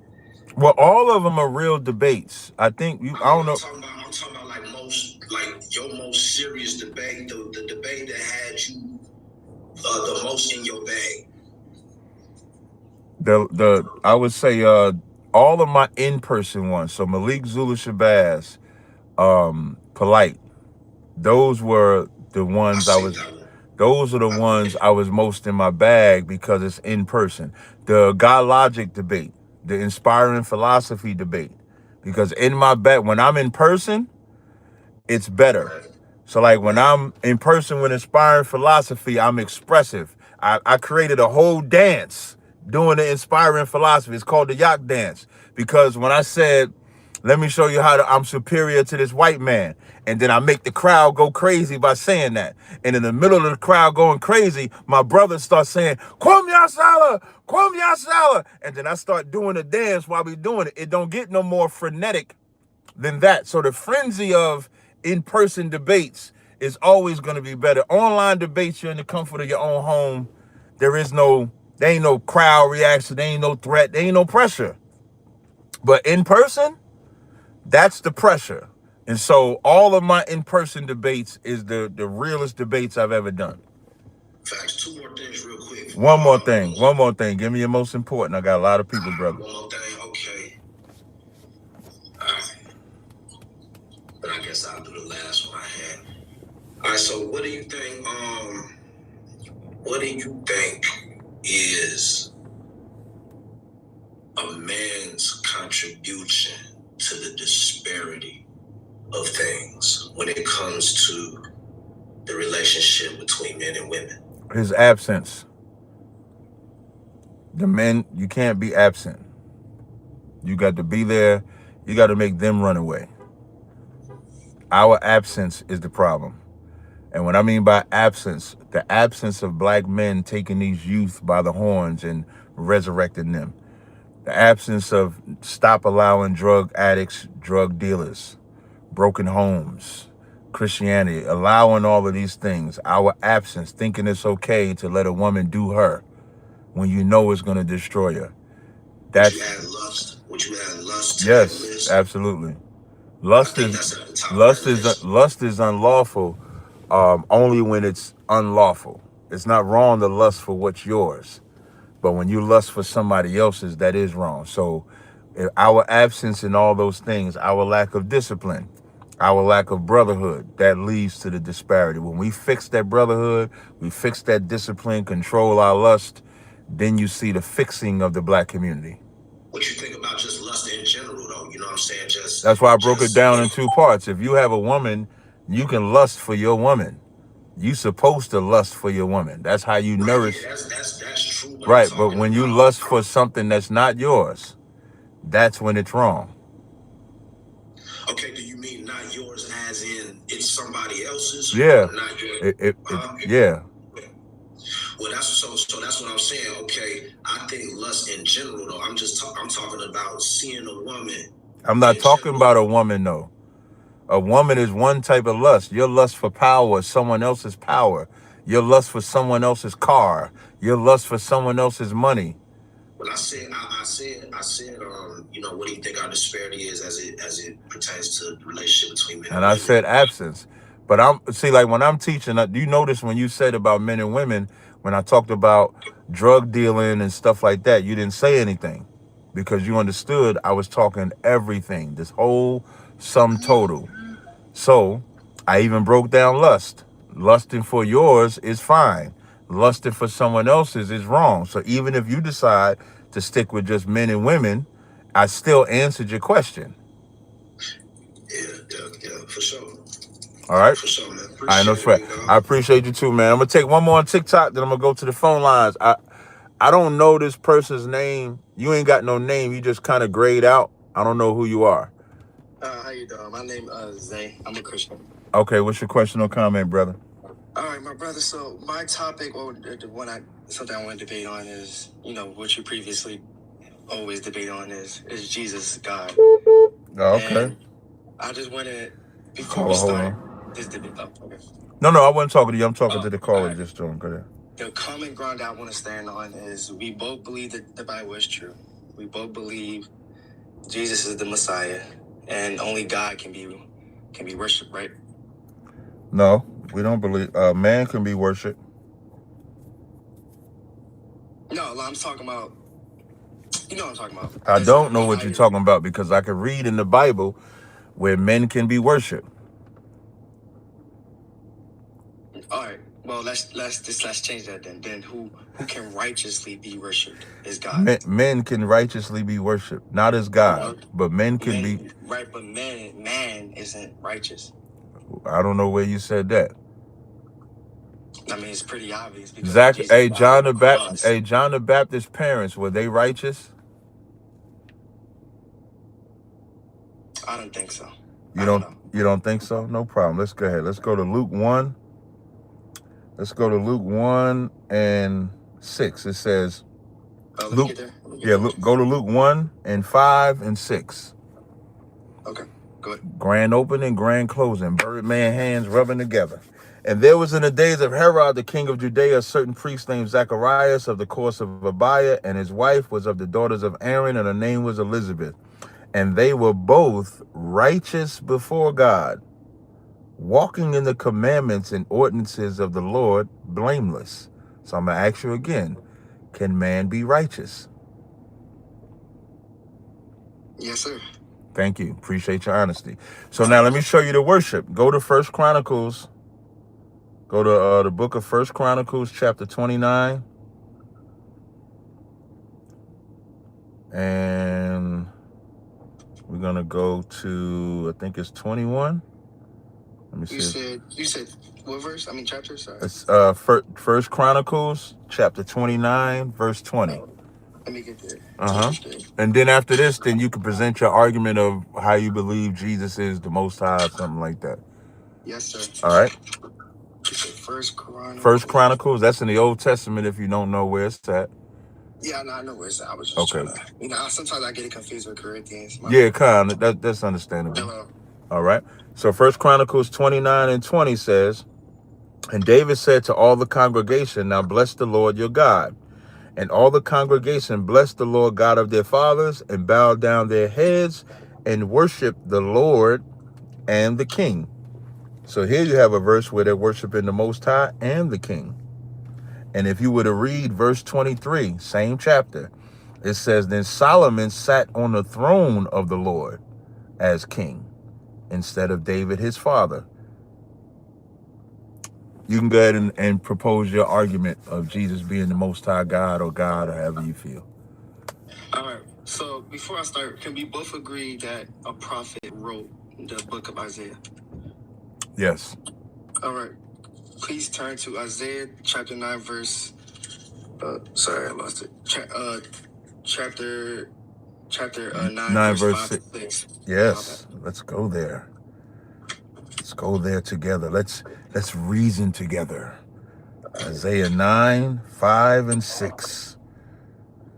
Well, all of them are real debates. I think I don't know. I'm talking about like your most serious debate, the debate that had you the most in your bag. I would say all of my in-person ones. So Malik Zula Shabazz, Polite. Those were the ones those are the ones I was most in my bag because it's in person. The God Logic debate, the inspiring philosophy debate, because in my bag, when I'm in person, it's better. So like when I'm in person with inspiring philosophy, I'm expressive. I created a whole dance doing the inspiring philosophy. It's called the Yak dance because when I said, let me show you how I'm superior to this white man. And then I make the crowd go crazy by saying that. And in the middle of the crowd going crazy, my brother starts saying, Kwam Yasala, Kwam Yasala. And then I start doing the dance while we doing it. It don't get no more frenetic than that. So the frenzy of in-person debates is always going to be better. Online debates, you're in the comfort of your own home. There ain't no crowd reaction. There ain't no threat. There ain't no pressure. But in person, that's the pressure. And so all of my in-person debates is the realest debates I've ever done. Facts. Two more things real quick. One more thing. Give me your most important. I got a lot of people, brother. One more thing. Okay. All right. But I guess I'll do the last one I had. All right. So what do you think? What do you think is a man's contribution to the disparity of things when it comes to the relationship between men and women? His absence. The men, you can't be absent. You got to be there. You got to make them run away. Our absence is the problem. And what I mean by absence, the absence of black men taking these youth by the horns and resurrecting them. The absence of stop allowing drug addicts, drug dealers, broken homes, Christianity, allowing all of these things. Our absence, thinking it's okay to let a woman do her when you know it's going to destroy her. Would you add lust to yes, that list? Absolutely. Lust is unlawful only when it's unlawful. It's not wrong to lust for what's yours. But when you lust for somebody else's, that is wrong. So our absence in all those things, our lack of discipline, our lack of brotherhood, that leads to the disparity. When we fix that brotherhood, we fix that discipline, control our lust, then you see the fixing of the black community. What you think about just lust in general, though? You know what I'm saying? That's why I broke it down in two parts. If you have a woman, you can lust for your woman. You supposed to lust for your woman. That's how you nourish. Yeah, that's true. Right, but when you lust for something that's not yours, that's when it's wrong. Okay, do you mean not yours as in it's somebody else's? Yeah. Not yours? Yeah. Well, that's what I'm saying. Okay, I think lust in general, though. I'm talking about seeing a woman. I'm not talking about a woman, though. A woman is one type of lust. Your lust for power is someone else's power. Your lust for someone else's car. Your lust for someone else's money. But I said, you know, what do you think our disparity is as it pertains to the relationship between men and I women? said absence. But I'm see, like when I'm teaching, do you notice when you said about men and women, when I talked about drug dealing and stuff like that, you didn't say anything because you understood I was talking everything, this whole sum total. So I even broke down lust. Lusting for yours is fine. Lusting for someone else's is wrong. So even if you decide to stick with just men and women, I still answered your question. Yeah, for sure. All right. For sure, man. I know, Appreciate it, I appreciate you too, man. I'm gonna take one more on TikTok, then I'm gonna go to the phone lines. I don't know this person's name. You ain't got no name. You just kind of grayed out. I don't know who you are. How you doing? My name is Zay. I'm a Christian. Okay, what's your question or comment, brother? All right, my brother. So my topic, or the one something I want to debate on is, you know, what you previously always debate on is Jesus God? Oh, okay. And I just want to, before we start this debate. Oh, okay. No, I wasn't talking to you. I'm talking to the caller. Right. Just doing. Go ahead. The common ground I want to stand on is we both believe that the Bible is true. We both believe Jesus is the Messiah, and only God can be worshipped, right? No, we don't believe man can be worshipped. No, I'm talking about. You know what I'm talking about. I don't know what you're talking about because I can read in the Bible where men can be worshipped. All right. Well, let's change that then. Then who can righteously be worshipped is God. Men can righteously be worshipped, not as God, but men can be. Right, but man isn't righteous. I don't know where you said that. I mean, it's pretty obvious. Exactly. Hey, John the Baptist's parents, were they righteous? I don't think so. You don't think so? No problem. Let's go ahead. Let's go to Luke 1. Let's go to Luke 1 and 6. It says, go to Luke 1 and 5 and 6. Okay, go ahead. Grand opening, grand closing, Birdman hands rubbing together. And there was in the days of Herod, the king of Judea, a certain priest named Zacharias of the course of Abiah, and his wife was of the daughters of Aaron, and her name was Elizabeth. And they were both righteous before God, walking in the commandments and ordinances of the Lord, blameless. So I'm going to ask you again, can man be righteous? Yes, sir. Thank you. Appreciate your honesty. So now let me show you the worship. Go to 1 Chronicles. Go to the book of 1 Chronicles, chapter 29. And we're going to go to, I think it's 21. Let me see. You said what verse? I mean chapter, sorry. It's 1 Chronicles, chapter 29, verse 20. Let me get there. And then after this, then you can present your argument of how you believe Jesus is the Most High, something like that. Yes, sir. All right. First Chronicles. 1 Chronicles, that's in the Old Testament if you don't know where it's at. Yeah, no, I know where it's at. I was just trying to, sometimes I get it confused with Corinthians. Yeah, kind of. That's understandable. Hello. All right. So 1 Chronicles 29 and 20 says, and David said to all the congregation, now bless the Lord your God. And all the congregation blessed the Lord God of their fathers and bowed down their heads and worshiped the Lord and the King. So here you have a verse where they're worshiping the Most High and the King. And if you were to read verse 23, same chapter, it says, then Solomon sat on the throne of the Lord as king instead of David, his father. You can go ahead and propose your argument of Jesus being the Most High God or however you feel. All right. So before I start, can we both agree that a prophet wrote the book of Isaiah? Yes. All right. Please turn to Isaiah chapter 9, verse. Sorry, I lost it. Chapter 9 verse 6. Yes. Let's go there. Let's go there together. Let's reason together. Isaiah 9, 5, and 6.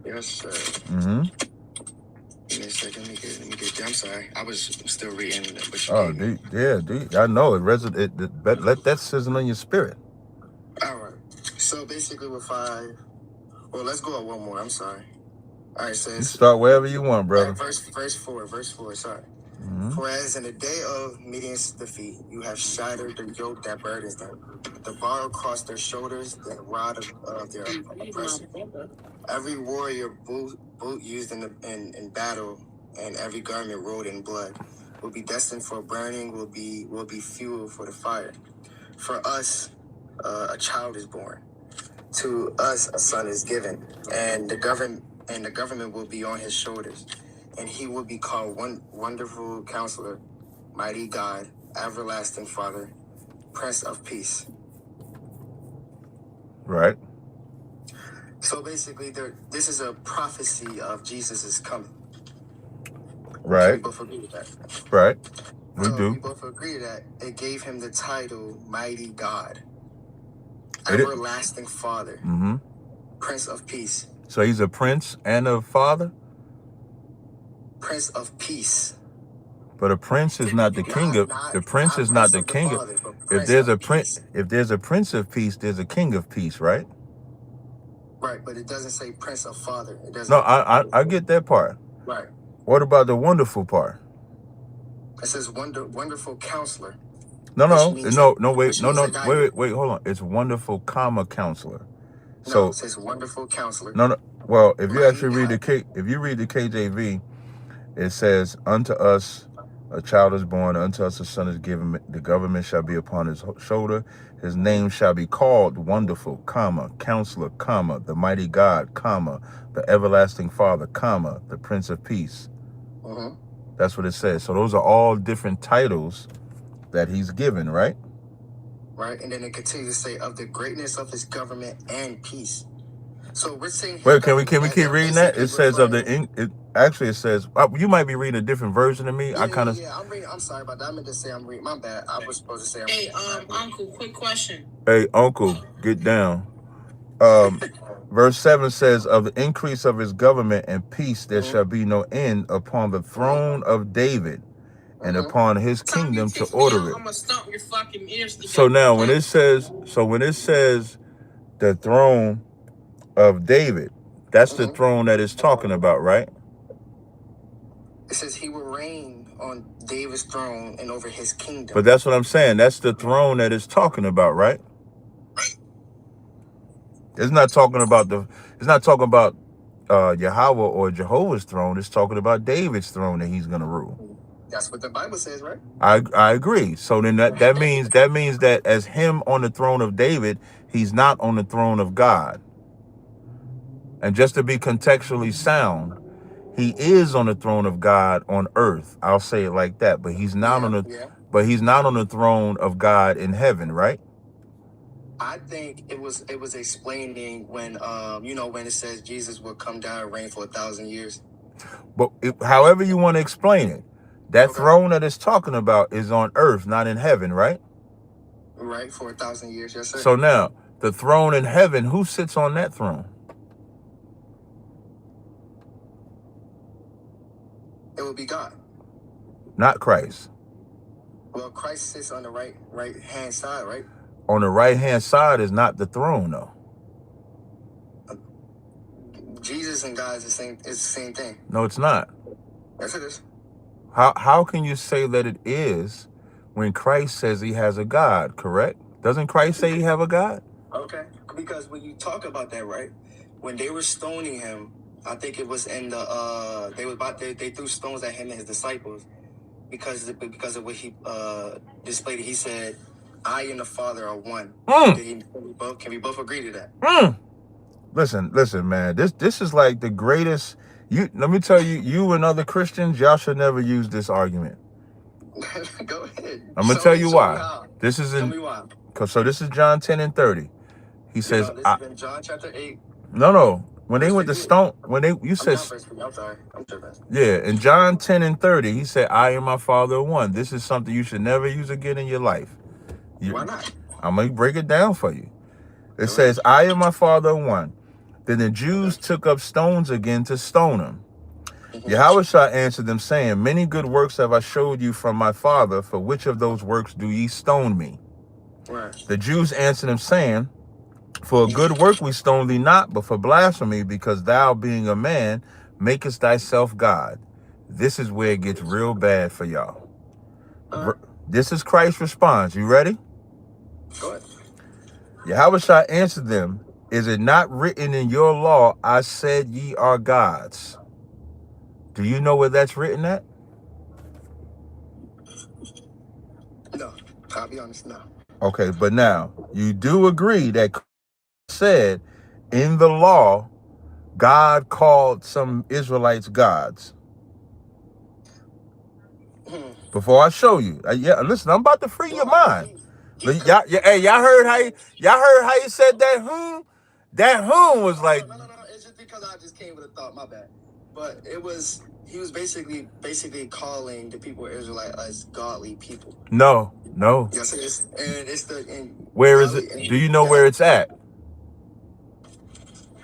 Yes, sir. Mm-hmm. Give me a second. Let me get there. I'm sorry. I was still reading it. Dude. I know it resonates. Let that sizzle in your spirit. All right. So basically with 5. Well, let's go at one more. I'm sorry. All right, You says, start wherever you want, brother. verse 4, sorry. Mhm. For as in the day of Midian's defeat, you have shattered the yoke that burdens them, the bar across their shoulders, the rod of their oppressor. Every warrior boot used in battle, and every garment rolled in blood, will be destined for burning, will be fuel for the fire. For us, a child is born. To us, a son is given, and the government will be on his shoulders, and he will be called Wonderful Counselor, Mighty God, Everlasting Father, Prince of Peace. Right. So basically, this is a prophecy of Jesus' coming. Right. We both agree with that. Right. We So do. we both agree that it gave him the title Mighty God, It- Everlasting Father, Mm-hmm. Prince of Peace. So he's a prince and a father? Prince of Peace. But a prince is not the king of the prince is not the king of if there's a prince of peace, there's a king of peace, right? Right, but it doesn't say Prince of Father. It doesn't. No, I get that part. Right. What about the wonderful part? It says wonderful counselor. No, Which means a guy- wait, hold on. It's wonderful, counselor. No, So it says wonderful counselor. no. Well, if you actually read if you read the KJV, it says, "Unto us a child is born, unto us a son is given. The government shall be upon his shoulder. His name shall be called Wonderful, Counselor, the Mighty God, the Everlasting Father, the Prince of Peace." Mm-hmm. That's what it says. So those are all different titles that he's given, right? Right, and then it continues to say of the greatness of his government and peace. So we're saying. Wait, can we keep reading that? It says it actually says you might be reading a different version of me. Yeah, I'm reading. I'm sorry about that. I meant to say I'm reading. My bad. I was supposed to say. Hey, Uncle, quick question. Hey, Uncle, get down. Verse 7 says, of the increase of his government and peace there shall be no end upon the throne of David and upon his kingdom to order it. I'm gonna stump your fucking ears together. So now when it says the throne of David, that's the throne that it's talking about, right? It says he will reign on David's throne and over his kingdom. But that's what I'm saying. That's the throne that it's talking about, right? It's not talking about Yahweh or Jehovah's throne. It's talking about David's throne that he's going to rule. That's what the Bible says, right? I agree. So then that means that as him on the throne of David, he's not on the throne of God. And just to be contextually sound, he is on the throne of God on earth. I'll say it like that. But he's not on the throne of God in heaven, right? I think it was explaining when when it says Jesus will come down and reign for 1,000 years. But however you want to explain it, that throne that it's talking about is on earth, not in heaven, right? Right, for 1,000 years, yes, sir. So now, the throne in heaven, who sits on that throne? It will be God. Not Christ. Well, Christ sits on the right hand side, right? On the right hand side is not the throne, though. Jesus and God is the same thing. No, it's not. Yes, it is. How can you say that it is when Christ says he has a God, correct? Doesn't Christ say he have a God? Okay, because when you talk about that, right, when they were stoning him, I think it was in the they threw stones at him and his disciples because of what he displayed. He said, "I and the Father are one." Can we both agree to that? Listen, man. This is like the greatest. Let me tell you, you and other Christians, y'all should never use this argument. Go ahead. I'm gonna tell you why. This is so this is John 10 and 30. He says, this is in John chapter 8. No. When they went to stone, you said, I'm sorry. I'm tripping. Yeah, in John 10 and 30, he said, I and my Father are one. This is something you should never use again in your life. Why not? I'm going to break it down for you. It says, I and my Father are one. Then the Jews took up stones again to stone him. Yahushua answered them, saying, many good works have I showed you from my Father. For which of those works do ye stone me? Right. The Jews answered him, saying, for a good work we stone thee not, but for blasphemy, because thou, being a man, makest thyself God. This is where it gets real bad for y'all. This is Christ's response. You ready? Go ahead. Yahweh shall answer them, is it not written in your law, I said ye are gods? Do you know where that's written at? No, I'll be honest, no. Okay, but now, you do agree that said in the law, God called some Israelites gods. Before I show you, yeah, listen, I'm about to free your mind. Y'all heard how he said that whom? That whom was like. No. It's just because I just came with a thought. My bad. But he was basically calling the people of Israel as godly people. No. Yes, it is. And it's Where is it? Do you know where it's at?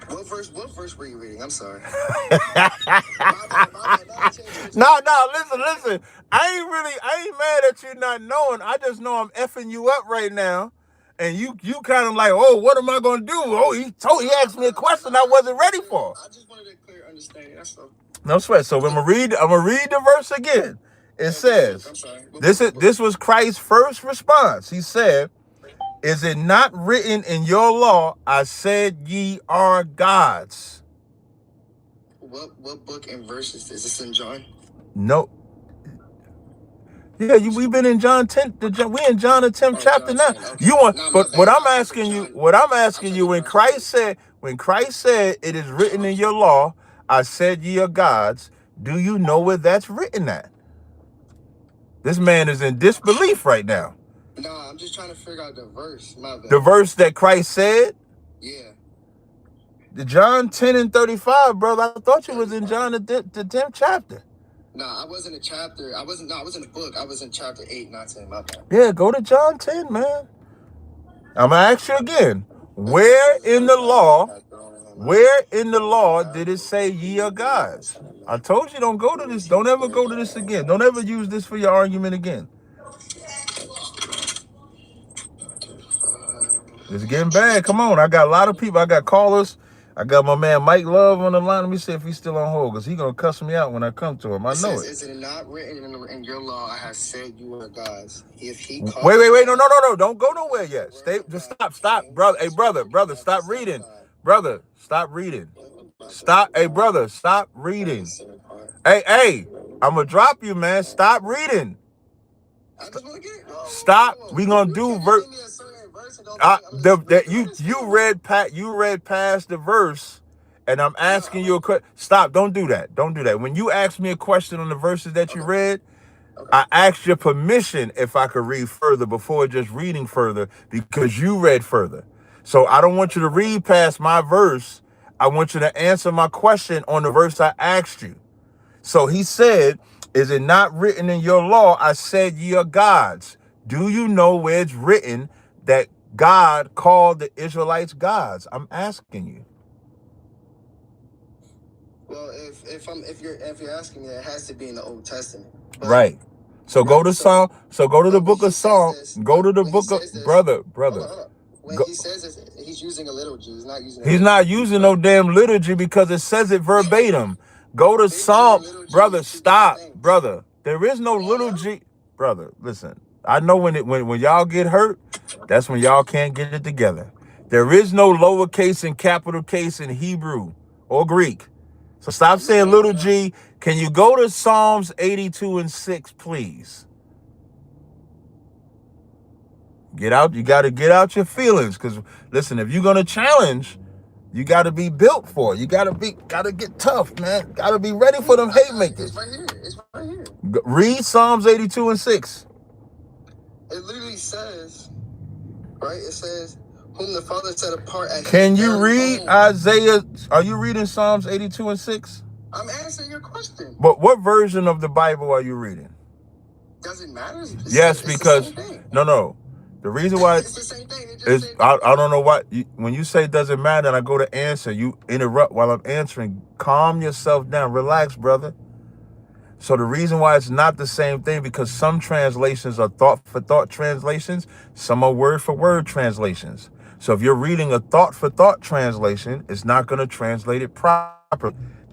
What verse were you reading? I'm sorry. No, listen. I ain't mad at you not knowing. I just know I'm effing you up right now. And you kind of like, oh, what am I gonna do? Oh, he asked me a question I wasn't ready for. I just wanted a clear understanding. That's all. No sweat. So I'm gonna read the verse again. It says, this was Christ's first response. He said, is it not written in your law, I said ye are gods? What book and verse is this? Is this in John? No. Yeah, we've been in John 10. We in John the 10th chapter now. Okay. You want, but what I'm asking you, when Christ said, it is written in your law, I said ye are gods. Do you know where that's written at? This man is in disbelief right now. No, I'm just trying to figure out the verse. My bad. The verse that Christ said? Yeah. The John 10 and 35, brother. I thought you was in John the 10th chapter. No, I wasn't a chapter. I wasn't a book. I was in chapter 8, not 10. My bad. Yeah, go to John 10, man. I'm gonna ask you again. Where in the law did it say ye are gods? I told you don't go to this. Don't ever go to this again. Don't ever use this for your argument again. It's getting bad. Come on. I got a lot of people. I got callers. I got my man Mike Love on the line. Let me see if he's still on hold, because he's going to cuss me out when I come to him. I know it. Is it not written in your law, I have said you are gods? If he wait. No. Don't go nowhere yet. Just stop. Brother. Hey, brother, stop reading. Brother, stop reading. Hey, brother, stop reading. Hey, I'm going to drop you, man. Stop reading. Stop. We're going to do verse. You read past the verse, and I'm asking you a question. Stop! Don't do that. Don't do that. When you ask me a question on the verses that you read, I asked your permission if I could read further before just reading further, because you read further. So I don't want you to read past my verse. I want you to answer my question on the verse I asked you. So he said, "Is it not written in your law? I said ye are gods." Do you know where it's written that God called the Israelites gods? I'm asking you. Well, if you're asking me, it has to be in the Old Testament. Right. So go to Psalm. So go to the book of Psalm. Go to the book of brother. When he says this, he's using a liturgy. He's not using. He's not using no damn liturgy, because it says it verbatim. Go to Psalm, brother. Stop, brother. There is no liturgy, brother. Listen. I know when y'all get hurt, that's when y'all can't get it together. There is no lowercase and capital case in Hebrew or Greek. So stop saying little g. Can you go to Psalms 82 and 6, please? Get out. You got to get out your feelings, because listen, if you're gonna challenge, you got to be built for it. You got to get tough, man. Got to be ready for them hate makers. It's right here. Read Psalms 82 and 6. It literally says, right? It says, whom the Father set apart as. Can you read Isaiah? Are you reading Psalms 82 and 6? I'm answering your question. But what version of the Bible are you reading? Does it matter? Yes, because no. The reason why it's the same thing. is I don't know why when you say doesn't matter and I go to answer, you interrupt while I'm answering. Calm yourself down. Relax, brother. So the reason why it's not the same thing, because some translations are thought for thought translations, some are word for word translations. So if you're reading a thought for thought translation, it's not going to translate it properly.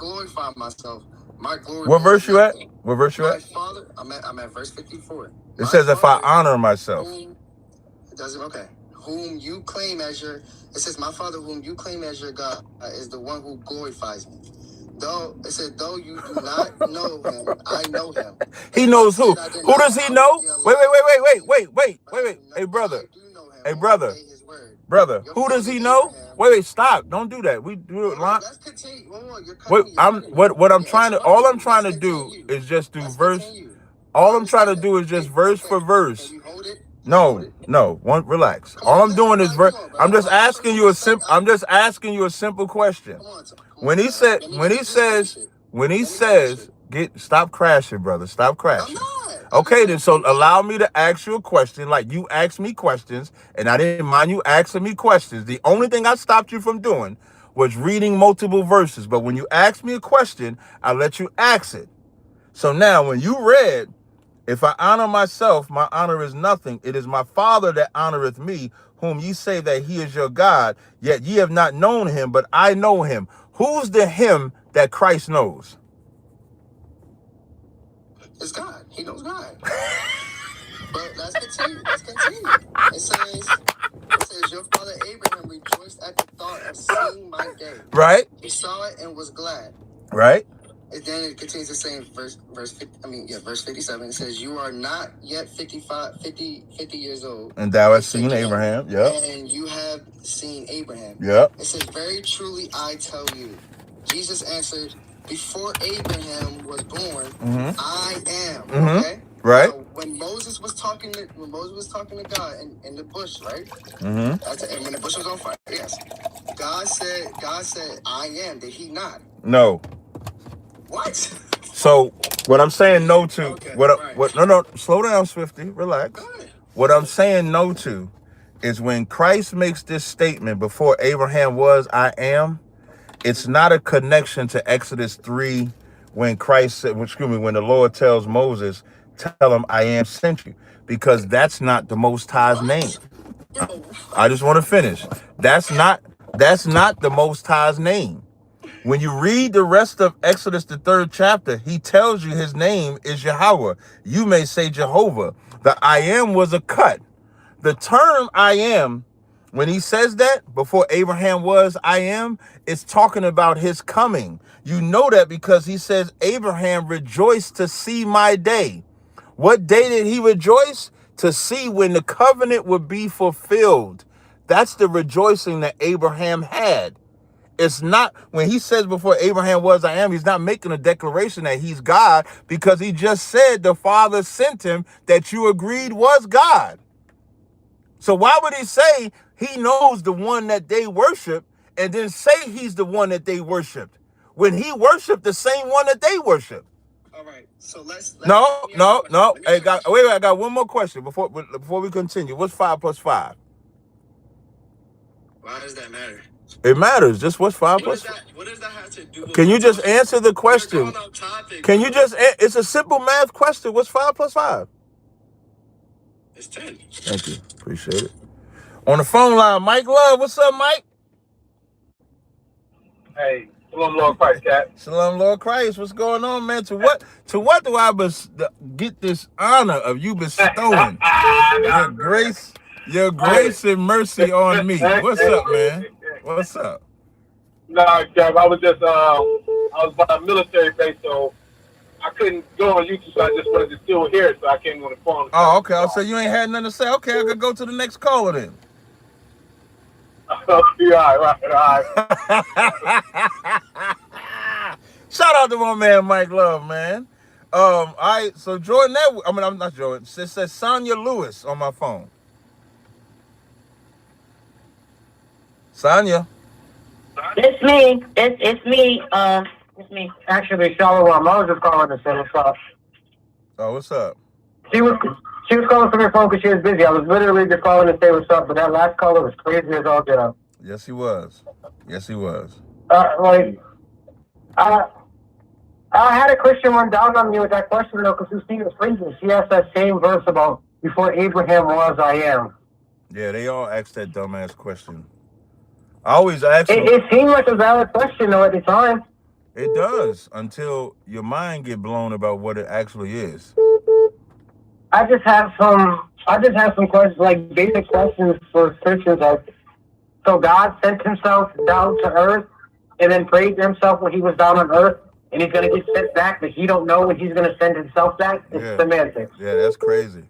glorify myself, my glory. What verse you at? What verse you My at? Father, I'm at verse 54. It says, if I honor myself. It doesn't, okay. Whom you claim as your, it says, my Father whom you claim as your God is the one who glorifies me. Though, it said, though you do not know him, I know him. He knows who? Who does he know? Wait. Hey, brother. Hey, brother. Brother, who does he know? Wait, stop. Don't do that. We do it. Let's continue. Wait, what I'm trying to, all I'm trying to do is just do verse. All I'm trying to do is just verse for verse. No, relax. All I'm doing is I'm just asking you a simple question. When he says, stop crashing, brother. Stop crashing. Okay, then so allow me to ask you a question like you asked me questions, and I didn't mind you asking me questions. The only thing I stopped you from doing was reading multiple verses. But when you asked me a question, I let you ask it. So now when you read, if I honor myself, my honor is nothing. It is my Father that honoreth me, whom ye say that he is your God, yet ye have not known him, but I know him. Who's the him that Christ knows? It's God. He knows God. But let's continue. It says, your father Abraham rejoiced at the thought of seeing my day. Right. He saw it and was glad. Right. And then it continues to say in verse 57, it says, you are not yet 50 years old. And thou hast seen Abraham. Yep. And you have seen Abraham. Yep. It says, very truly I tell you. Jesus answered, before Abraham was born, I am. Okay? Right. So when Moses was talking to God in the bush, right? Mm-hmm. And when the bush was on fire, yes. God said, I am. Did he not? No. What? So what I'm saying no to, no, slow down, Swifty, relax. What I'm saying no to is when Christ makes this statement, before Abraham was, I am, it's not a connection to Exodus 3 when when the Lord tells Moses, tell him I am sent you, because that's not the Most High's name. I just want to finish. That's not the Most High's name. When you read the rest of Exodus, the 3rd chapter, he tells you his name is Yahweh. You may say Jehovah. The I am was a cut. The term I am, when he says that, before Abraham was, I am, it's talking about his coming. You know that because he says, Abraham rejoiced to see my day. What day did he rejoice? To see when the covenant would be fulfilled. That's the rejoicing that Abraham had. It's not, when he says before Abraham was, I am, he's not making a declaration that he's God, because he just said the Father sent him that you agreed was God. So why would he say he knows the one that they worship and then say he's the one that they worshiped when he worshiped the same one that they worship? All right. So let's No. Hey, wait, I got one more question before we continue. What's 5 plus 5? Why does that matter? It matters. Just what's 5 plus 5? What does that have to do with? Can you just answer the question? Can you just, it's a simple math question. What's 5 plus 5? It's 10. Thank you. Appreciate it. On the phone line, Mike Love. What's up, Mike? Hey, Shalom Lord Christ, Cat. Shalom Lord Christ. What's going on, man? To what do I get this honor of you bestowing your grace and mercy on me? What's up, man? What's up? Nah, Kev, I was by a military base, so I couldn't go on YouTube, so I just wanted to still hear it, so I came on the phone. Oh, okay. I'll say you ain't had nothing to say. Okay, I could go to the next caller then. Yeah, all right. Shout out to my man Mike Love, man. All right, so Jordan, I'm not Jordan. It says Sonya Lewis on my phone. Sonya. It's me. It's me. It's me. Actually, Shalom. I was just calling to say what's up. Oh, what's up? She was calling from her phone because she was busy. I was literally just calling to say what's up, but that last caller was crazy as all get up. Yes, he was. I had a Christian run down on me with that question though, because Christina Frinton, she asked that same verse about before Abraham was, I am. Yeah, they all ask that dumbass question. I always ask them. It seemed like a valid question though at the time. It does, until your mind get blown about what it actually is. I just have some questions, like basic questions for Christians. So God sent himself down to earth and then prayed to himself when he was down on earth, and he's going to get sent back, but he don't know when he's going to send himself back? It's semantics. Yeah, that's crazy.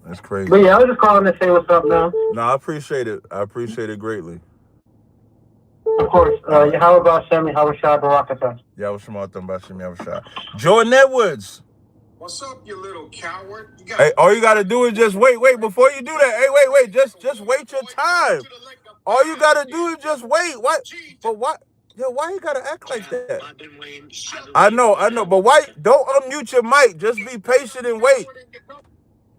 That's crazy. But yeah, I was just calling to say what's up, man. No, I appreciate it. I appreciate it greatly. Of course. Yahweh Bashem, Yahweh Shah, Barakatah. Yahweh Shematam Bashem, Yahweh Shah. Jordan Edwards. What's up, you little coward? Hey, all you gotta do is just wait before you do that. Hey, wait, just wait your time. All you gotta do is just wait. What? But what? Yo, why you gotta act like that? I know, but why? Don't unmute your mic. Just be patient and wait.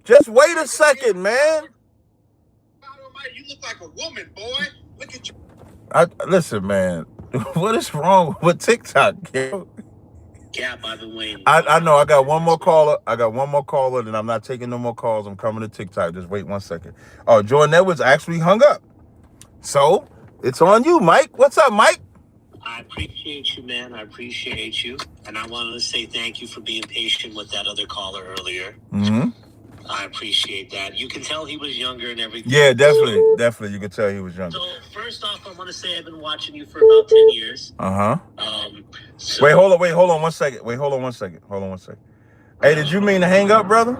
Just wait a second, man. You look like a woman, boy. Look at you. Listen, man. What is wrong with TikTok? Yeah, by the way. I know. I got one more caller. Then I'm not taking no more calls. I'm coming to TikTok. Just wait 1 second. Oh, Jordan Edwards actually hung up. So it's on you, Mike. What's up, Mike? I appreciate you, man. I appreciate you. And I wanted to say thank you for being patient with that other caller earlier. Mm-hmm. I appreciate that. You can tell he was younger and everything. Yeah, definitely. You can tell he was younger. So first off, I want to say I've been watching you for about 10 years. Uh-huh. So Wait, hold on 1 second. Hey, did you mean to hang up, brother?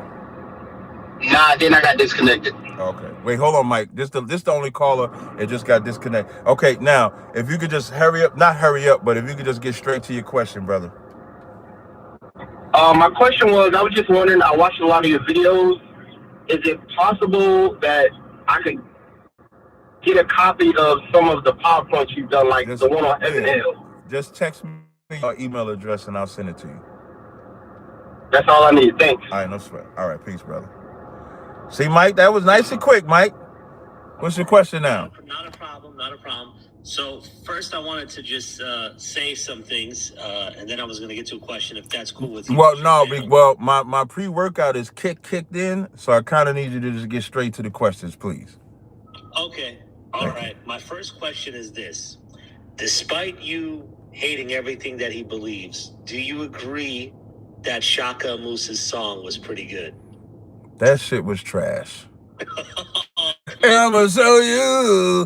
Nah, then I got disconnected. Okay. Wait, hold on, Mike. This the only caller. It just got disconnected. Okay, now, if you could just not hurry up, but if you could just get straight to your question, brother. My question was, I was just wondering, I watched a lot of your videos. Is it possible that I could get a copy of some of the PowerPoints you've done, like the one on heaven and hell? Just text me your email address and I'll send it to you. That's all I need. Thanks. All right, no sweat. All right, peace, brother. See, Mike, that was nice and quick, Mike. What's your question now? Not a problem. So first I wanted to just say some things, and then I was going to get to a question, if that's cool with you. Well, no, my pre-workout is kicked in, so I kind of need you to just get straight to the questions, please. Okay. All right. My first question is this. Despite you hating everything that he believes, do you agree that Shaka Moose's song was pretty good? That shit was trash. I'ma show you.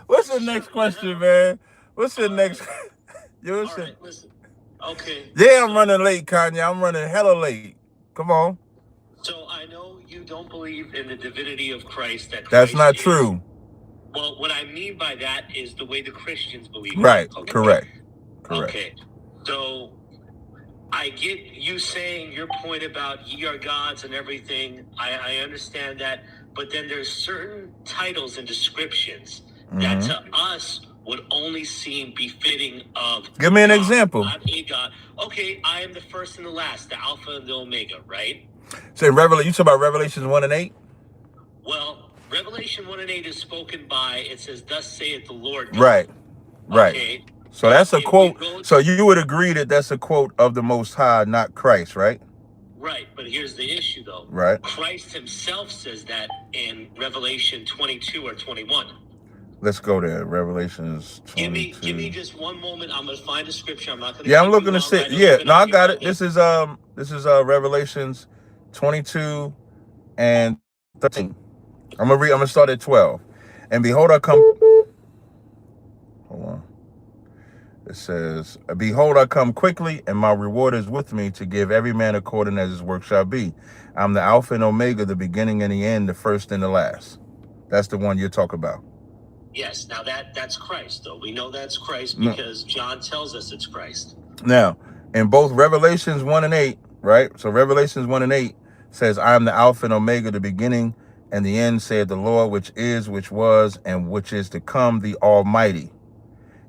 What's the next question, man? What's the next? Listen. Okay. Yeah, I'm running late, Kanye. I'm running hella late. Come on. So I know you don't believe in the divinity of Christ. That's not true. Well, what I mean by that is the way the Christians believe. Right. Okay? Correct. Okay. So I get you saying your point about ye are gods and everything. I understand that. But then there's certain titles and descriptions that to us would only seem befitting of Give me an example. A God. Okay, I am the first and the last, the Alpha and the Omega, right? Say you talk about Revelations 1 and 8? Well, Revelation 1 and 8 is spoken by, it says, thus saith the Lord God. Right. Okay. So that's a quote. So you would agree that that's a quote of the Most High, not Christ, right? Right, but here's the issue, though. Right. Christ himself says that in Revelation 22 or 21. Let's go there. Revelations 22. Give me just one moment. I'm gonna find a scripture. I'm not gonna. Yeah, I'm looking to see. Yeah, no, I got it. This is Revelations 22 and 13. I'm gonna start at 12. And behold, I come. Hold on. It says, behold, I come quickly, and my reward is with me to give every man according as his work shall be. I'm the Alpha and Omega, the beginning and the end, the first and the last. That's the one you're talking about. Yes. Now that's Christ, though. We know that's Christ because John tells us it's Christ. Now, in both Revelations 1 and 8, right? So Revelations 1 and 8 says, I am the Alpha and Omega, the beginning and the end, saith the Lord, which is, which was, and which is to come, the Almighty.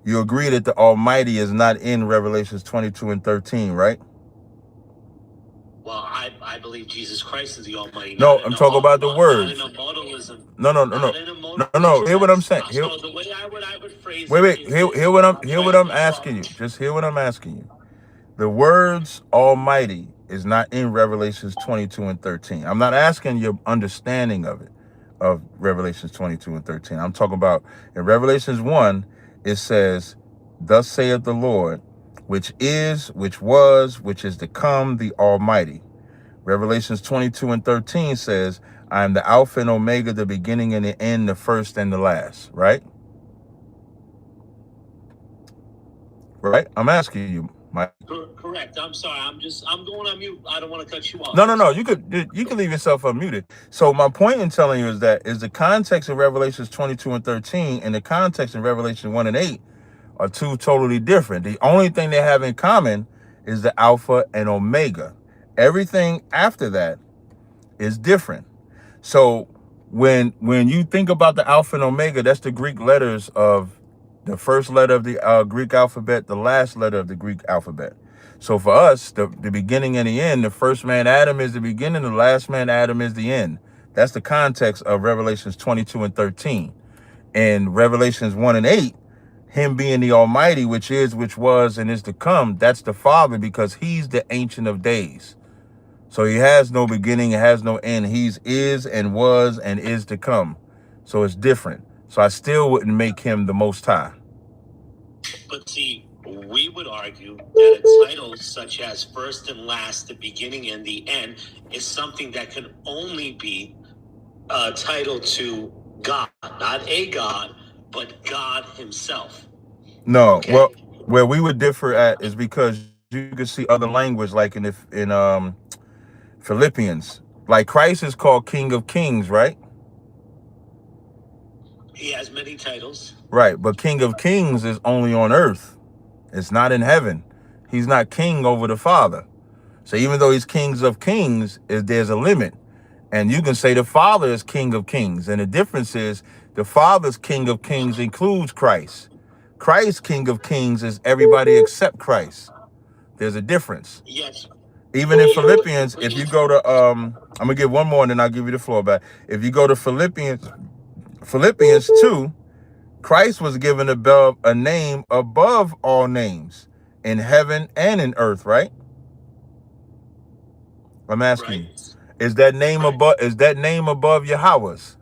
You agree that the Almighty is not in Revelations 22 and 13, right? Well, I believe Jesus Christ is the Almighty. No, I'm talking about the words. Not in a modalism. No. Hear what I'm saying. So the way I would phrase wait. Hear what I'm asking you. Just hear what I'm asking you. The words Almighty is not in Revelations 22 and 13. I'm not asking your understanding of it, of Revelations 22 and 13. I'm talking about in Revelations 1, it says, thus saith the Lord, which is, which was, which is to come, the Almighty. Revelations 22 and 13 says, I am the Alpha and Omega, the beginning and the end, the first and the last, right? Right? I'm asking you, Mike. Correct. I'm sorry. I'm going on mute. I don't want to cut you off. No. You could leave yourself unmuted. So my point in telling you is that is the context of Revelations 22 and 13 and the context in Revelation 1 and 8 are two totally different. The only thing they have in common is the Alpha and Omega. Everything after that is different. So when you think about the Alpha and Omega, that's the Greek letters of the first letter of the Greek alphabet, the last letter of the Greek alphabet. So for us, the beginning and the end, the first man Adam is the beginning, the last man Adam is the end. That's the context of Revelations 22 and 13. And Revelations 1 and 8, him being the Almighty, which is, which was, and is to come, that's the Father, because he's the Ancient of Days. So he has no beginning, it has no end. He's is and was and is to come. So it's different. So I still wouldn't make him the Most High. But see, we would argue that a title such as first and last, the beginning and the end, is something that can only be a title to God, not a God, but God himself. No, well, where we would differ at is because you could see other language, like in Philippians, like Christ is called King of Kings, right? He has many titles. Right, but King of Kings is only on earth. It's not in heaven. He's not king over the Father. So even though he's Kings of Kings, there's a limit. And you can say the Father is King of Kings. And the difference is the Father's King of Kings includes Christ. Christ's King of Kings is everybody except Christ. There's a difference. Yes. Even in Philippians, if you go to, I'm going to give one more and then I'll give you the floor back. If you go to Philippians 2, Christ was given a name above all names in heaven and in earth, right? I'm asking you, is that name above Yahweh's?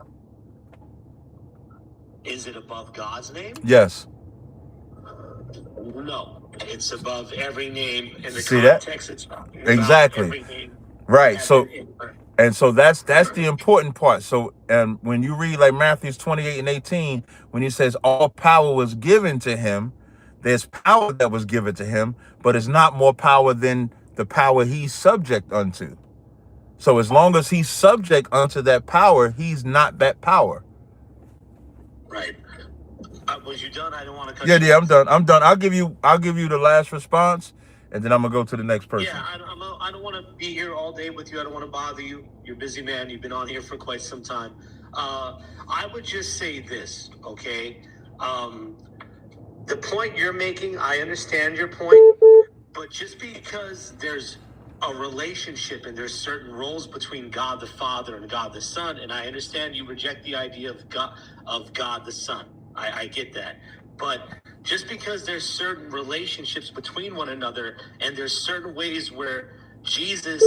Is it above God's name? Yes. No, it's above every name in the See context. That? It's Exactly. every name. Right. So that's the important part. So when you read like Matthew 28 and 18, when he says all power was given to him, there's power that was given to him, but it's not more power than the power he's subject unto. So as long as he's subject unto that power, he's not that power. Right. Was you done? I don't want to cut Yeah, I'm done. I'll give you the last response, and then I'm gonna go to the next person. Yeah, I don't want to be here all day with you. I don't want to bother you. You're a busy man. You've been on here for quite some time. I would just say this, okay? The point you're making, I understand your point, but just because there's a relationship and there's certain roles between God the Father and God the Son, and I understand you reject the idea of God the Son. I get that. But just because there's certain relationships between one another and there's certain ways where Jesus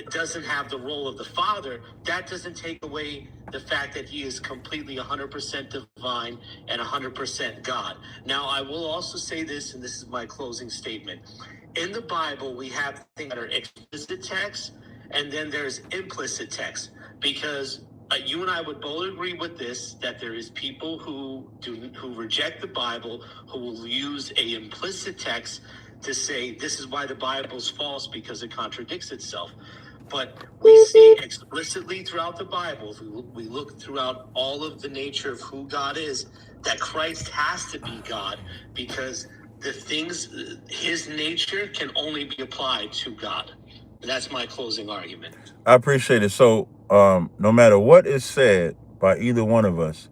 doesn't have the role of the Father, that doesn't take away the fact that he is completely 100% divine and 100% God. Now, I will also say this, and this is my closing statement. In the Bible, we have things that are explicit text, and then there's implicit text, because you and I would both agree with this, that there is people who reject the Bible, who will use a implicit text to say this is why the Bible's false because it contradicts itself. But we see explicitly throughout the Bible, if we look throughout all of the nature of who God is, that Christ has to be God, because the things, his nature can only be applied to God. That's my closing argument. I appreciate it. So no matter what is said by either one of us,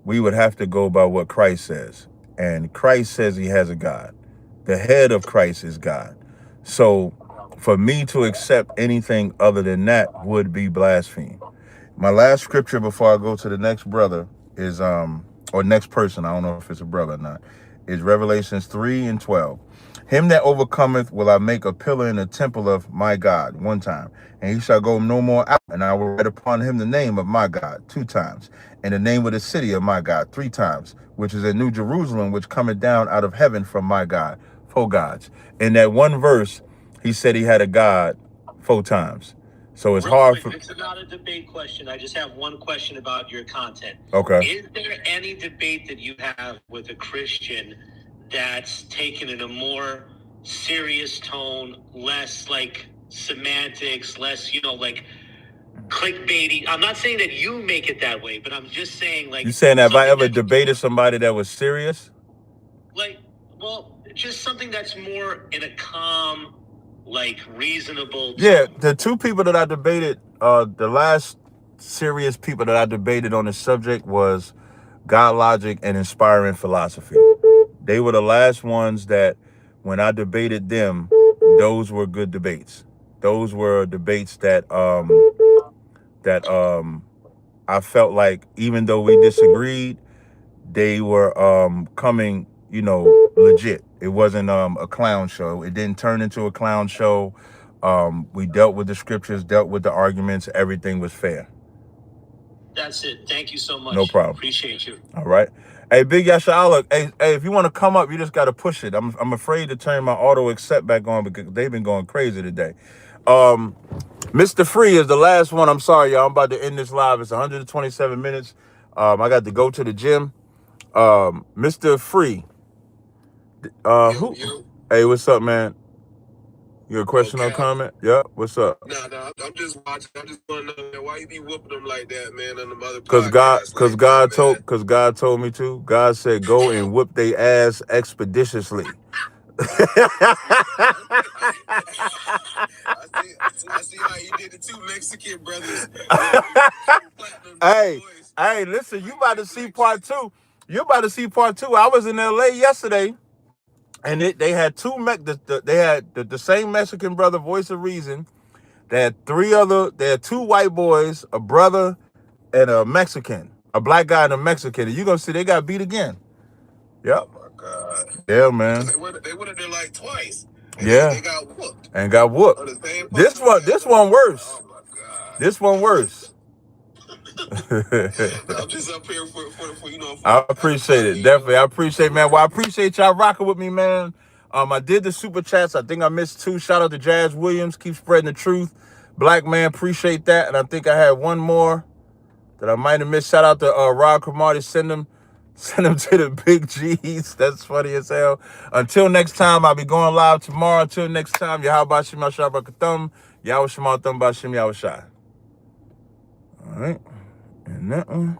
we would have to go by what Christ says. And Christ says he has a God. The head of Christ is God. So for me to accept anything other than that would be blasphemy. My last scripture before I go to the next brother is, or next person, I don't know if it's a brother or not, is Revelations 3:12. Him that overcometh will I make a pillar in the temple of my God, one time, and he shall go no more out. And I will write upon him the name of my God, 2 times, and the name of the city of my God, 3 times, which is a new Jerusalem, which cometh down out of heaven from my God, 4 gods. In that one verse, he said he had a God 4 times. So it's hard for... It's not a debate question. I just have one question about your content. Okay. Is there any debate that you have with a Christian that's taken in a more serious tone, less like semantics, less, like clickbaity? I'm not saying that you make it that way, but I'm just saying, like... You saying that if I ever debated somebody that was serious? Just something that's more in a calm, reasonable tone. Yeah, the 2 people that I debated, the last serious people that I debated on this subject was God Logic and Inspiring Philosophy. They were the last ones that, when I debated them, those were good debates. Those were debates that I felt like, even though we disagreed, they were coming, legit. It wasn't a clown show. It didn't turn into a clown show. We dealt with the scriptures, dealt with the arguments. Everything was fair. That's it. Thank you so much. No problem. Appreciate you. All right. Hey, Big Yashala, hey, if you want to come up, you just got to push it. I'm afraid to turn my auto accept back on because they've been going crazy today. Mr. Free is the last one. I'm sorry, y'all. I'm about to end this live. It's 127 minutes. I got to go to the gym. Mr. Free. Hey, what's up, man? You a question or comment? Yeah, what's up? No, I'm just watching. I just want to know, man, why you be whooping them like that, man, on the mother Cause God told me to. God said, go and whip they ass expeditiously. I see how you did the 2 Mexican brothers. Hey, listen, you about to see part 2. You about to see part 2. I was in LA yesterday, and they had they had the same Mexican brother, Voice of Reason. They had 2 white boys, a brother, and a Mexican, a black guy and a Mexican. And you're gonna see they got beat again. Yep. Oh my God. Yeah, man. They went in there like twice. Yeah. They got whooped. And got whooped. This one worse. Oh my God. This one worse. I'm just up here for I appreciate it. Definitely. I appreciate it, man. Well, I appreciate y'all rocking with me, man. I did the super chats. I think I missed 2. Shout out to Jazz Williams. Keep spreading the truth. Black man, appreciate that. And I think I had one more that I might have missed. Shout out to Rod Cromartie. Send them to the big G's. That's funny as hell. Until next time, I'll be going live tomorrow. Until next time, Yahweh Shim Yahshua Barakathum. Yahweh Shema Thum Bashim Yahweh Shai. All right. And that one.